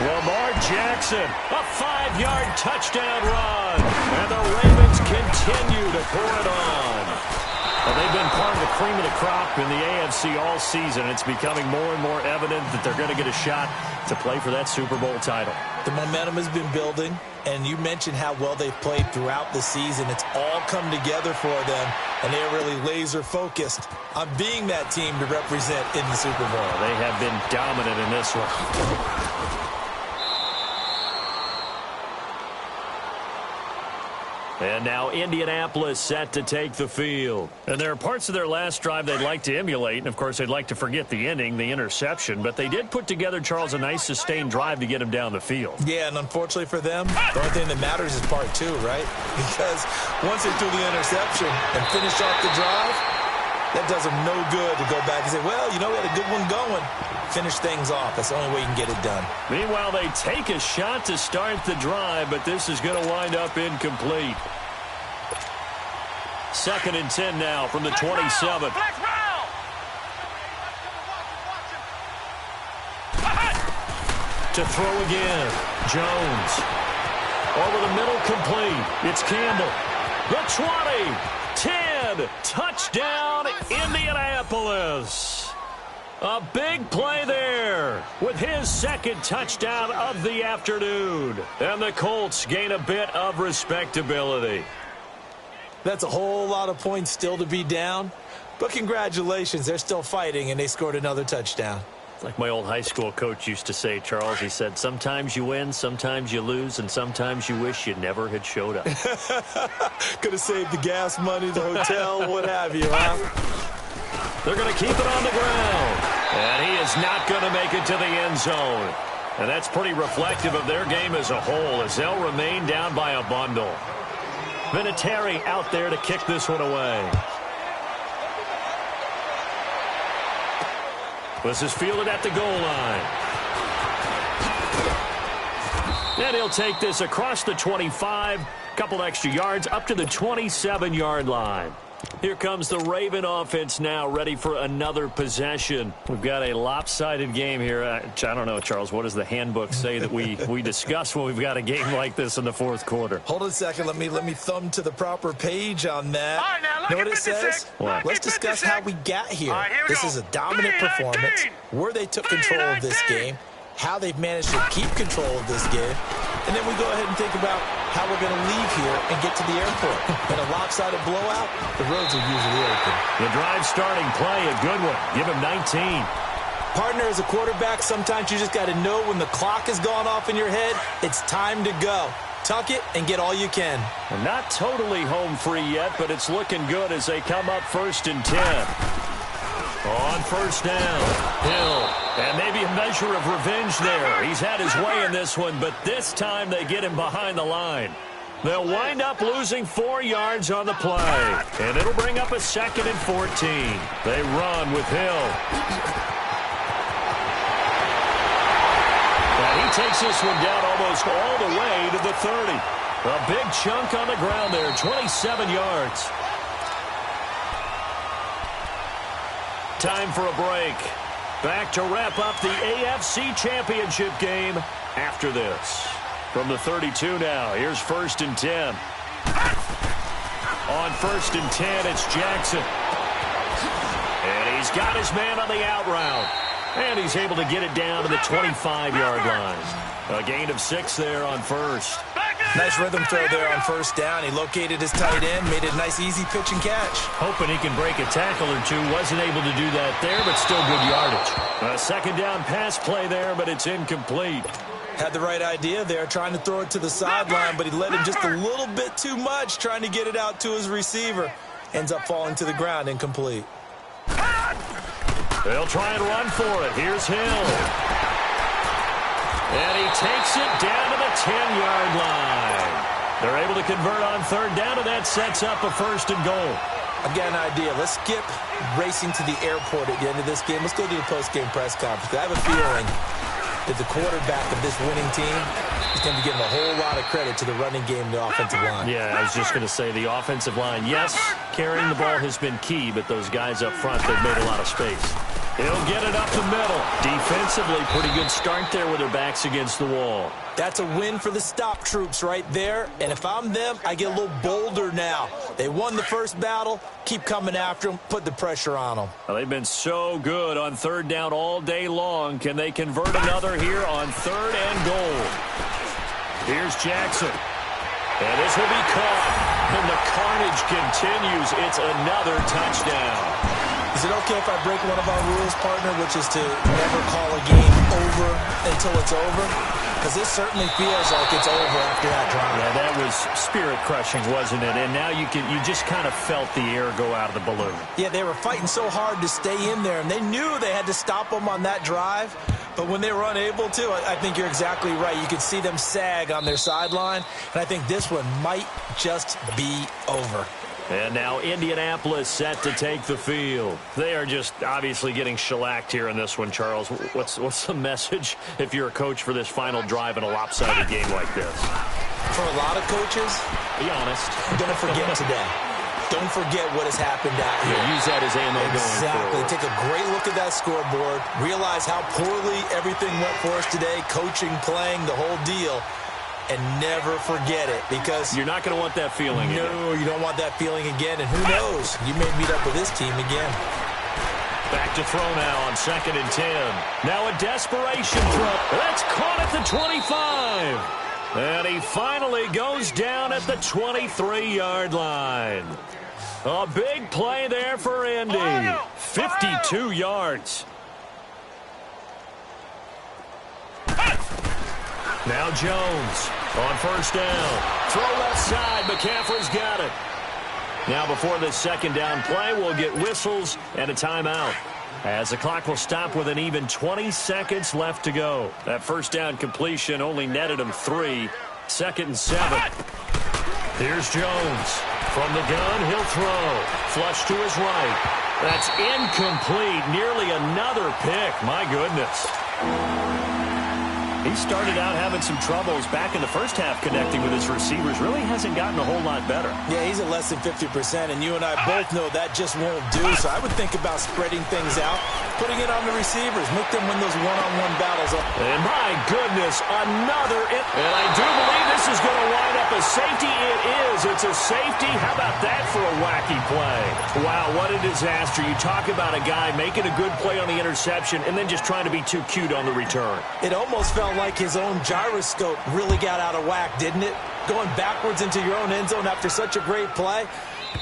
Lamar Jackson, a 5-yard touchdown run. And the Ravens continue to pour it on. Well, they've been part of the cream of the crop in the AFC all season. It's becoming more and more evident that they're going to get a shot to play for that Super Bowl title. The momentum has been building, and you mentioned how well they've played throughout the season. It's all come together for them, and they're really laser-focused on being that team to represent in the Super Bowl. They have been dominant in this one. And now Indianapolis set to take the field. And there are parts of their last drive they'd like to emulate. And, of course, they'd like to forget the ending, the interception. But they did put together, Charles, a nice sustained drive to get him down the field. Yeah, and unfortunately for them, the only thing that matters is part 2, right? Because once they threw the interception and finished off the drive, that does them no good to go back and say, well, you know, we had a good one going. Finish things off. That's the only way you can get it done. Meanwhile, they take a shot to start the drive, but this is going to wind up incomplete. 2nd and 10 now from the 27. To throw again. Jones. Over the middle, complete. It's Campbell. The 20. 10. Touchdown, Indianapolis. A big play there with his 2nd touchdown of the afternoon. And the Colts gain a bit of respectability. That's a whole lot of points still to be down. But congratulations, they're still fighting, and they scored another touchdown. It's like my old high school coach used to say, Charles. He said, sometimes you win, sometimes you lose, and sometimes you wish you never had showed up. Could have saved the gas money, the hotel, what have you, huh? They're going to keep it on the ground. And he is not going to make it to the end zone. And that's pretty reflective of their game as a whole, as they'll remain down by a bundle. Vinatieri out there to kick this one away. This is fielded at the goal line. And he'll take this across the 25, couple extra yards, up to the 27-yard line. Here comes the Raven offense now, ready for another possession. We've got a lopsided game here. I don't know, Charles, what does the handbook say that we discuss when we've got a game like this in the fourth quarter? Hold on a second. Let me thumb to the proper page on that. All right, now, look know at what it 56. says? What? Let's discuss how we got here. All right, here we This go. is a dominant performance, where they took control of this game, how they've managed to keep control of this game, and then we go ahead and think about how we're going to leave here and get to the airport. In a lopsided blowout, the roads are usually open. The drive starting play, a good one. Give him 19. Partner, as a quarterback, sometimes you just got to know when the clock has gone off in your head, it's time to go. Tuck it and get all you can. Not totally home free yet, but it's looking good as they come up 1st and 10. On 1st down, Hill. And maybe a measure of revenge there. He's had his way in this one, but this time they get him behind the line. They'll wind up losing 4 yards on the play. And it'll bring up a 2nd and 14. They run with Hill. And he takes this one down almost all the way to the 30. A big chunk on the ground there, 27 yards. Time for a break. Back to wrap up the AFC Championship game after this. From the 32 now, here's 1st and 10. On 1st and 10, it's Jackson. And he's got his man on the out route. And he's able to get it down to the 25-yard line. A gain of 6 there on 1st. Nice rhythm throw there on 1st down. He located his tight end, made it a nice, easy pitch and catch. Hoping he can break a tackle or two. Wasn't able to do that there, but still good yardage. A 2nd down pass play there, but it's incomplete. Had the right idea there, trying to throw it to the sideline, but he let him just a little bit too much, trying to get it out to his receiver. Ends up falling to the ground, incomplete. They'll try and run for it. Here's Hill. And he takes it down to the 10-yard line. They're able to convert on 3rd down, and that sets up a 1st and goal. I've got an idea. Let's skip racing to the airport at the end of this game. Let's go to the post-game press conference. I have a feeling that the quarterback of this winning team is going to be giving a whole lot of credit to the running game and the offensive line. Yeah, I was just going to say the offensive line. Yes, carrying the ball has been key, but those guys up front, they've made a lot of space. He'll get it up the middle. Defensively, pretty good start there with their backs against the wall. That's a win for the stop troops right there. And if I'm them, I get a little bolder now. They won the first battle. Keep coming after them. Put the pressure on them. Well, they've been so good on 3rd down all day long. Can they convert another here on 3rd and goal? Here's Jackson. And this will be caught. And the carnage continues. It's another touchdown. Is it okay if I break one of our rules, partner, which is to never call a game over until it's over? Because this certainly feels like it's over after that drive. Yeah, that was spirit-crushing, wasn't it? And now you just kind of felt the air go out of the balloon. Yeah, they were fighting so hard to stay in there, and they knew they had to stop them on that drive. But when they were unable to, I think you're exactly right. You could see them sag on their sideline, and I think this one might just be over. And now Indianapolis set to take the field. They are just obviously getting shellacked here in this one, Charles. What's the message if you're a coach for this final drive in a lopsided game like this? For a lot of coaches, be honest, I'm going to forget today. Don't forget what has happened out here. Yeah, use that as ammo exactly. going forward. Take a great look at that scoreboard. Realize how poorly everything went for us today. Coaching, playing, the whole deal. And never forget it, because you're not going to want that feeling again. No, you don't want that feeling again. And who knows? You may meet up with this team again. Back to throw now on 2nd and 10. Now a desperation throw. That's caught at the 25. And he finally goes down at the 23-yard line. A big play there for Indy. 52 yards. Now Jones on 1st down. Throw left side. McCaffrey's got it. Now before this 2nd down play, we'll get whistles and a timeout, as the clock will stop with an even 20 seconds left to go. That 1st down completion only netted him 3. 2nd and 7. Here's Jones. From the gun, he'll throw. Flush to his right. That's incomplete. Nearly another pick. My goodness. He started out having some troubles back in the first half connecting with his receivers. Really hasn't gotten a whole lot better. Yeah, he's at less than 50%, and you and I both know that just won't do. So I would think about spreading things out, putting it on the receivers, make them win those one-on-one battles. And my goodness, another. And I do believe this is going to wind up a safety. It is. It's a safety. How about that for a wacky play? Wow, what a disaster. You talk about a guy making a good play on the interception and then just trying to be too cute on the return. It almost felt like his own gyroscope really got out of whack, didn't it? Going backwards into your own end zone after such a great play.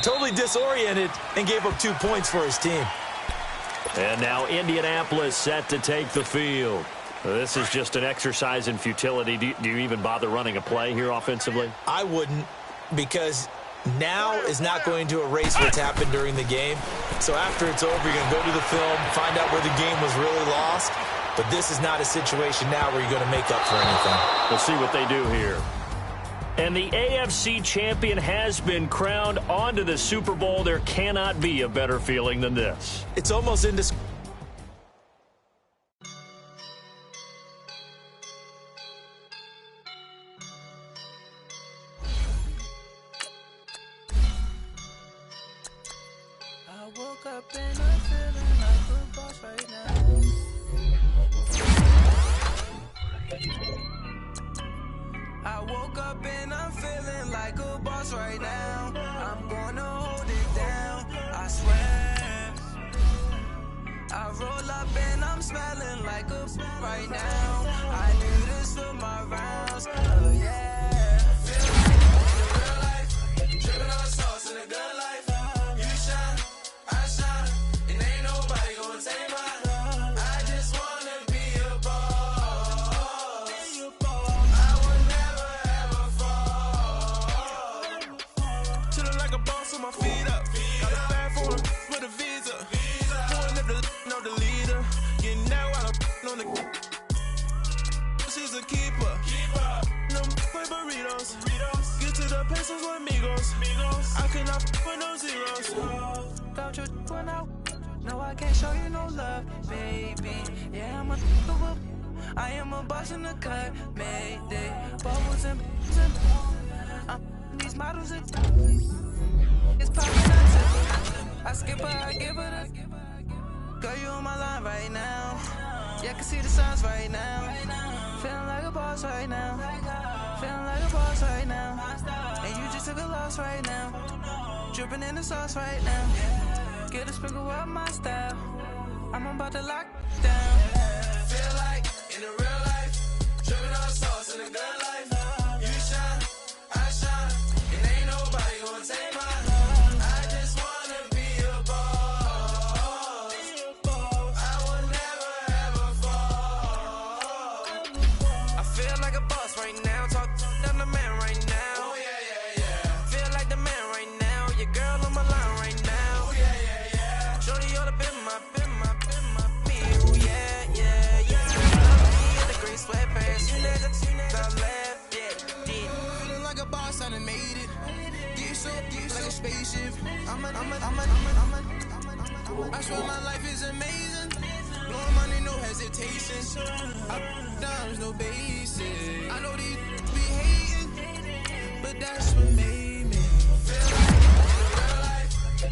Totally disoriented and gave up 2 points for his team. And now Indianapolis set to take the field. This is just an exercise in futility. Do you even bother running a play here offensively? I wouldn't, because now is not going to erase what's happened during the game. So after it's over, you're going to go to the film, find out where the game was really lost. But this is not a situation now where you're going to make up for anything. We'll see what they do here. And the AFC champion has been crowned. On to the Super Bowl. There cannot be a better feeling than this. It's almost indescribable. I woke up and I'm feeling like a boss right now. I woke up and I'm feeling like a boss right now. I'm gonna hold it down, I swear. I roll up and I'm smelling like a right now. I do this for my rounds, oh yeah. Feel like in the real life, dripping on sauce in a good life. You shine, I shine, and ain't nobody gonna take mine. I just wanna be a boss. I would never ever fall. Chillin' like a boss with my feet up. Got a bag for with a visa. Pulling up the leader. Getting that while I'm on the. She's a keeper. No play burritos. Get to the pesos with amigos. I cannot with no zeros. Don't you run out? No, I can't show you no love, baby. Yeah, I am a boss in the cut, Mayday. Bubbles and these models are it's popping up. I skip her, I give her the. Girl, you on my line right now. Yeah, I can see the signs right now. Feeling like a boss right now. Feeling like a boss right now. And you just took a loss right now. Dripping in the sauce right now. Get a sprinkle up my style. I'm about to lock down. Feel like in the real life, dripping on sauce in a good life. You shine, I shine, and ain't nobody gonna take mine. I just wanna be a boss. I would never ever fall. I feel like a boss right now. Talk to the man right now. Oh yeah. Feel like the man right now. Your girl on my line right now. Oh yeah. Shorty ought to been my me. Oh yeah. Me in the green sweatpants. You never left. Yeah. Feeling like a boss, I done made it. Get so like a spaceship. I swear my life is amazing. Blowing money, no hesitation. Dimes, no basic. I know these be hating, but that's what made me feel like in the real life.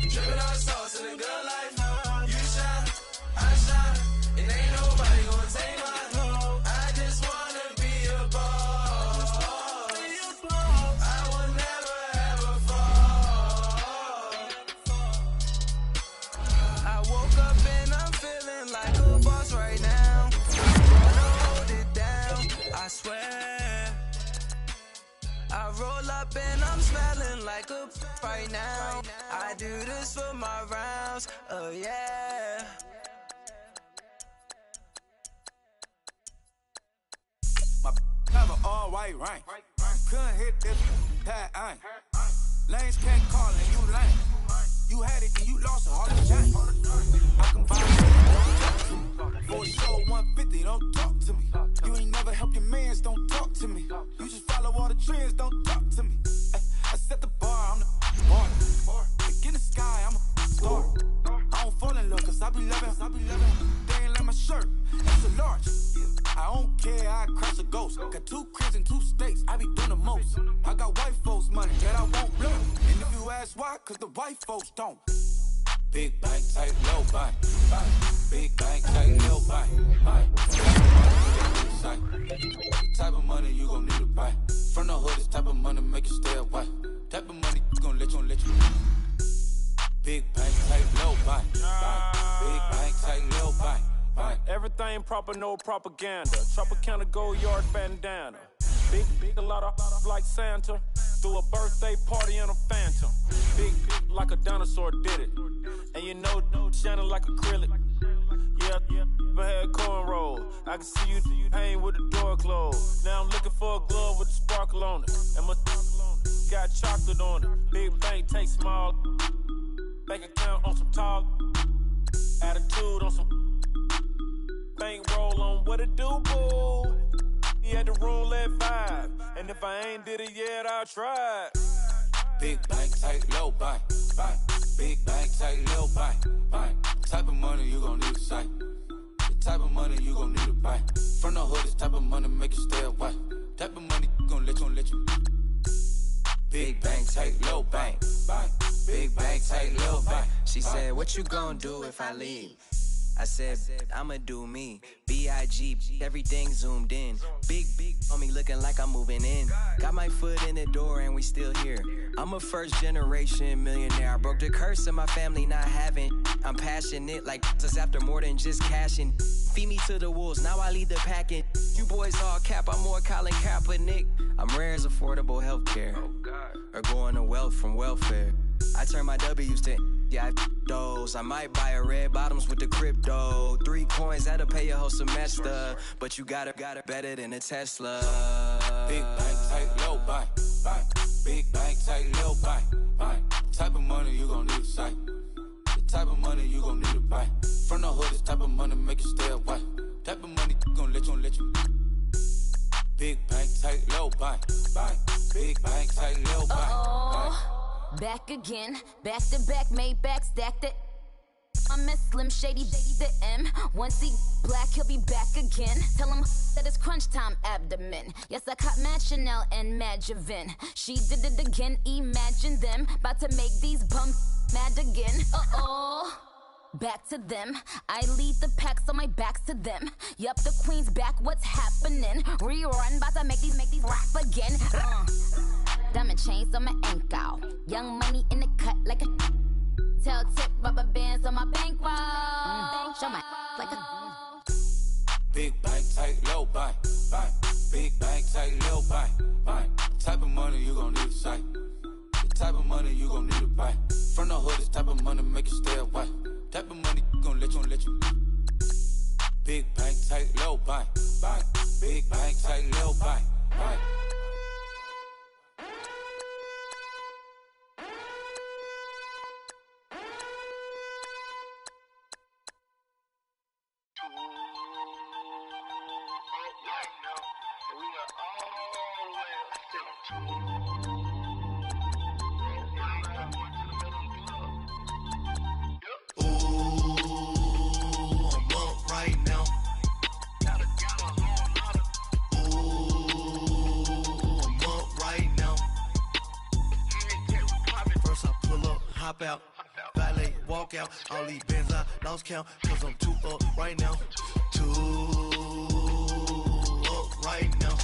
Dripping on sauce in a good life. You shine, I shine, and ain't nobody gonna take mine. I just wanna be a boss. I will never ever fall. I woke up and I'm feeling like a boss right now. I'm gonna hold it down, I swear. I roll up and I'm smelling like a right now. I do this for my rounds, oh yeah. My have an all-white rank. Couldn't hit this that ain't. Lanes can't call and you lame. You had it and you lost it, all the change. I can buy it. For a show 150, don't talk to me. You ain't never help your mans, don't talk to me. You just follow all the trends, don't talk to me. I set the bar, I'm the bar. Like in the sky, I'm a star. I don't fall in love, cause I be loving. They ain't like my shirt, it's a large. I don't care, I crash a ghost. Got 2 cribs and 2 states, I be doing the most. I got white folks money that I won't blow. And if you ask why, cause the white folks don't. Big bank, tight, low bank. Big bank, tight, low bank. The type of money you gon' need to buy. From the hood, this type of money make you stay away. Type of money you gon' let you. Big bank, tight, low bank. Big bank, tight, low bank. Everything proper, no propaganda. Tropicana gold yard bandana. Big, a lot of like Santa. Threw a birthday party in a phantom. Big like a dinosaur did it. And you know, shining like acrylic. Yeah, but had cornrows. I can see you hang with the door closed. Now I'm looking for a glove with a sparkle on it. And my got chocolate on it. Big bank take small. Bank account on some tall. Attitude on some. Bank roll on what it do, boo. He had the roulette vibe. And if I ain't did it yet, I'll try. Big bank, tight, low bank, bank. Big bank, tight, low bank, bank. Type of money you gon' need a sight. The type of money you gon' need a buy. From the hood, this type of money make you stay away. Type of money gon' let you. Big bank, tight, low bank, bank. Big bank, tight, low bank. She said, what you gon' do if I leave? I said, I'ma do me. B.I.G. Everything zoomed in. Big on me looking like I'm moving in. Got my foot in the door and we still here. I'm a first generation millionaire. I broke the curse of my family not having. I'm passionate like this after more than just cashing. Feed me to the wolves, now I lead the packing. You boys all cap, I'm more Colin Kaepernick. I'm rare as affordable healthcare. Or going to wealth from welfare. I turn my W's to those. I might buy a red bottoms with the crypto. 3 coins, that'll pay your whole semester. But you got it better than a Tesla. Big bank, tight, low bank, bank. Big bank, tight, low bank, bank. Type of money you gon' need a sight. The type of money you gon' need to buy. From the hood, this type of money make you stay away. Type of money gon' let you. Big bank, tight, low bank, bank. Big bank, tight, low bank, bank. Back again, back to back, made back, stacked it. I'm a Slim Shady, the M. Once he black, he'll be back again. Tell him that it's crunch time abdomen. Yes, I caught Mad Chanel and Mad Javin. She did it again, imagine them. About to make these bums mad again. Back to them. I lead the pack, so my back's to them. Yup, the queen's back, what's happening? Rerun, about to make these rap again. Diamond chains on my ankle. Young money in the cut like a tail tip, rubber bands on my bankroll. Show my like a Big bank, tight, low bank, bank. Big bank, tight, low bank, bank. Type of money you gon' need a sight. The type of money you gon' need to buy. From the hood, this type of money make you stay away. Type of money gon' let you. Big bank, tight, low bank, bank. Big bank, tight, low bank, bank. Out, valet, walk out, all these bands I lost count, cause I'm too up right now, too up right now.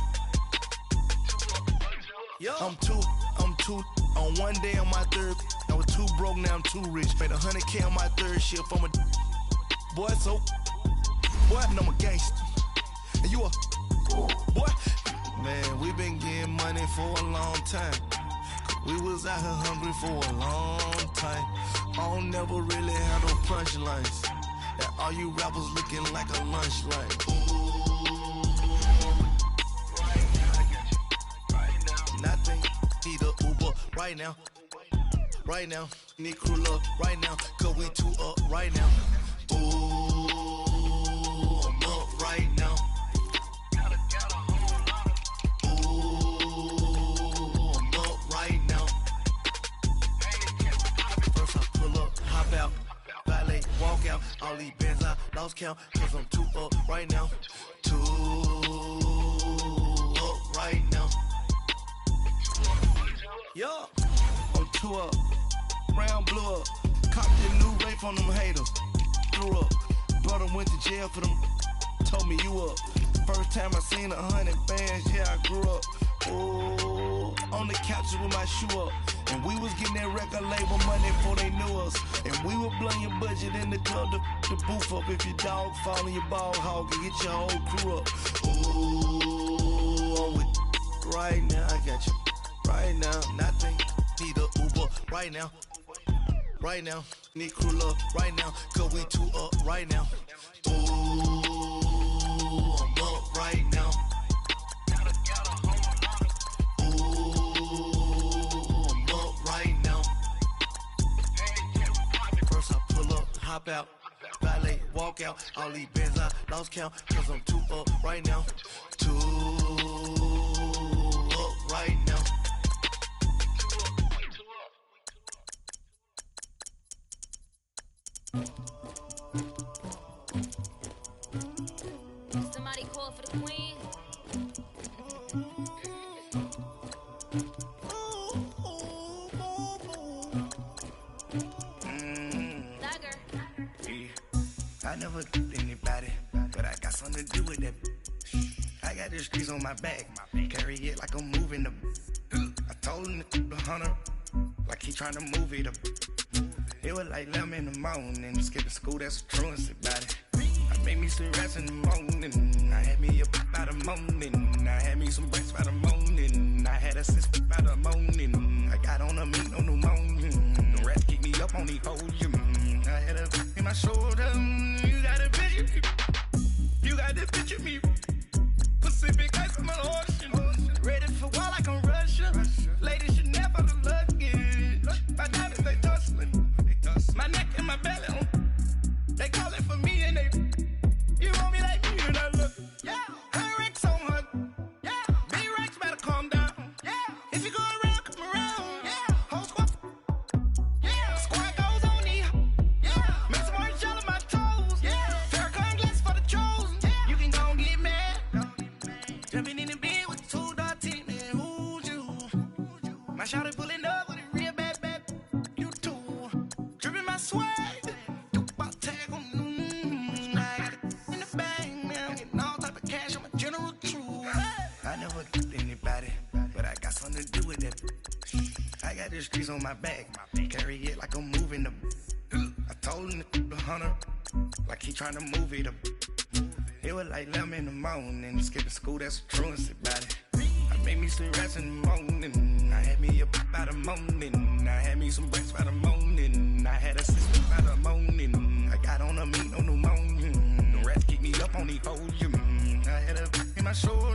I'm too, on one day on my third, I was too broke, now I'm too rich, made 100K on my third shift, I'm a boy, so, boy, and I'm a gangster, and you a, boy, man, we been getting money for a long time. We was out here hungry for a long time. I don't never really have no punchlines. And all you rappers looking like a lunch line. Nothing, need a Uber right now. Right now, need crew love right now. Cause we too up right now. Ooh, I'm up right now. Walk out, all these bands I lost count, cause I'm too up right now. Too up right now. Yo, I'm too up. Round blew up. Copped a new rape on them haters. Threw up. Brother went to jail for them. Told me you up. First time I seen 100 bands, yeah, I grew up. Ooh, on the couches with my shoe up. And we was getting that record label money before they knew us. And we were blowing your budget in the club to boof up. If your dog fall in your ball hog and get your whole crew up. Ooh, I'm with right now, I got you. Right now, nothing, need a Uber right now. Right now, need crew love right now. Cause we too up right now. Ooh, hop out. Valet, walk out. All these bands I lost count. Cause I'm too up right now. Too up right now. Somebody call for the queen. I never did anybody, but I got something to do with that. I got the streets on my back, carry it like I'm moving the. I told him to the hunter, like he trying to move it up. It was like 11 in the morning, skipping school, that's a truancy about it. I made me some rats in the morning, I had me a pop by the morning, I had me some breaks by the morning, I had a sister by the morning, I got on a meat on the morning, the rats keep me up on the podium, I had a in my shoulder, you got a picture, you got the picture me, Pacific ice on my ocean, ready for war like I'm Russia, ladies should never the luggage, my diamonds they tussling, my neck and my belly on. They calling for me and they, you want me like me and I look, yeah. Her Rex on her, yeah. B-Rex better calm down, yeah. If you go around, come around, yeah. Whole squad, yeah. Squad goes on the, yeah. Make some orange gel on my toes, yeah. Farrakhan glass for the chosen, yeah. You can go and get mad, jumping in the bed with 2 dark teeth, man, who's you? My shawty pulling up with a real bad, you too. Dripping my swag. I never did anybody, but I got something to do with that. I got the streets on my back, carry it like I'm moving the. I told him to the hunter, like he trying to move it up. It was like 11 in the morning, skipping school, that's a truancy about it. I made me some rats in the morning, I had me a pop by the morning, I had me some breaks by the morning, I had a sister by the morning, I got on a meat on the morning, the rats keep me up on the podium, I had a in my shoulder.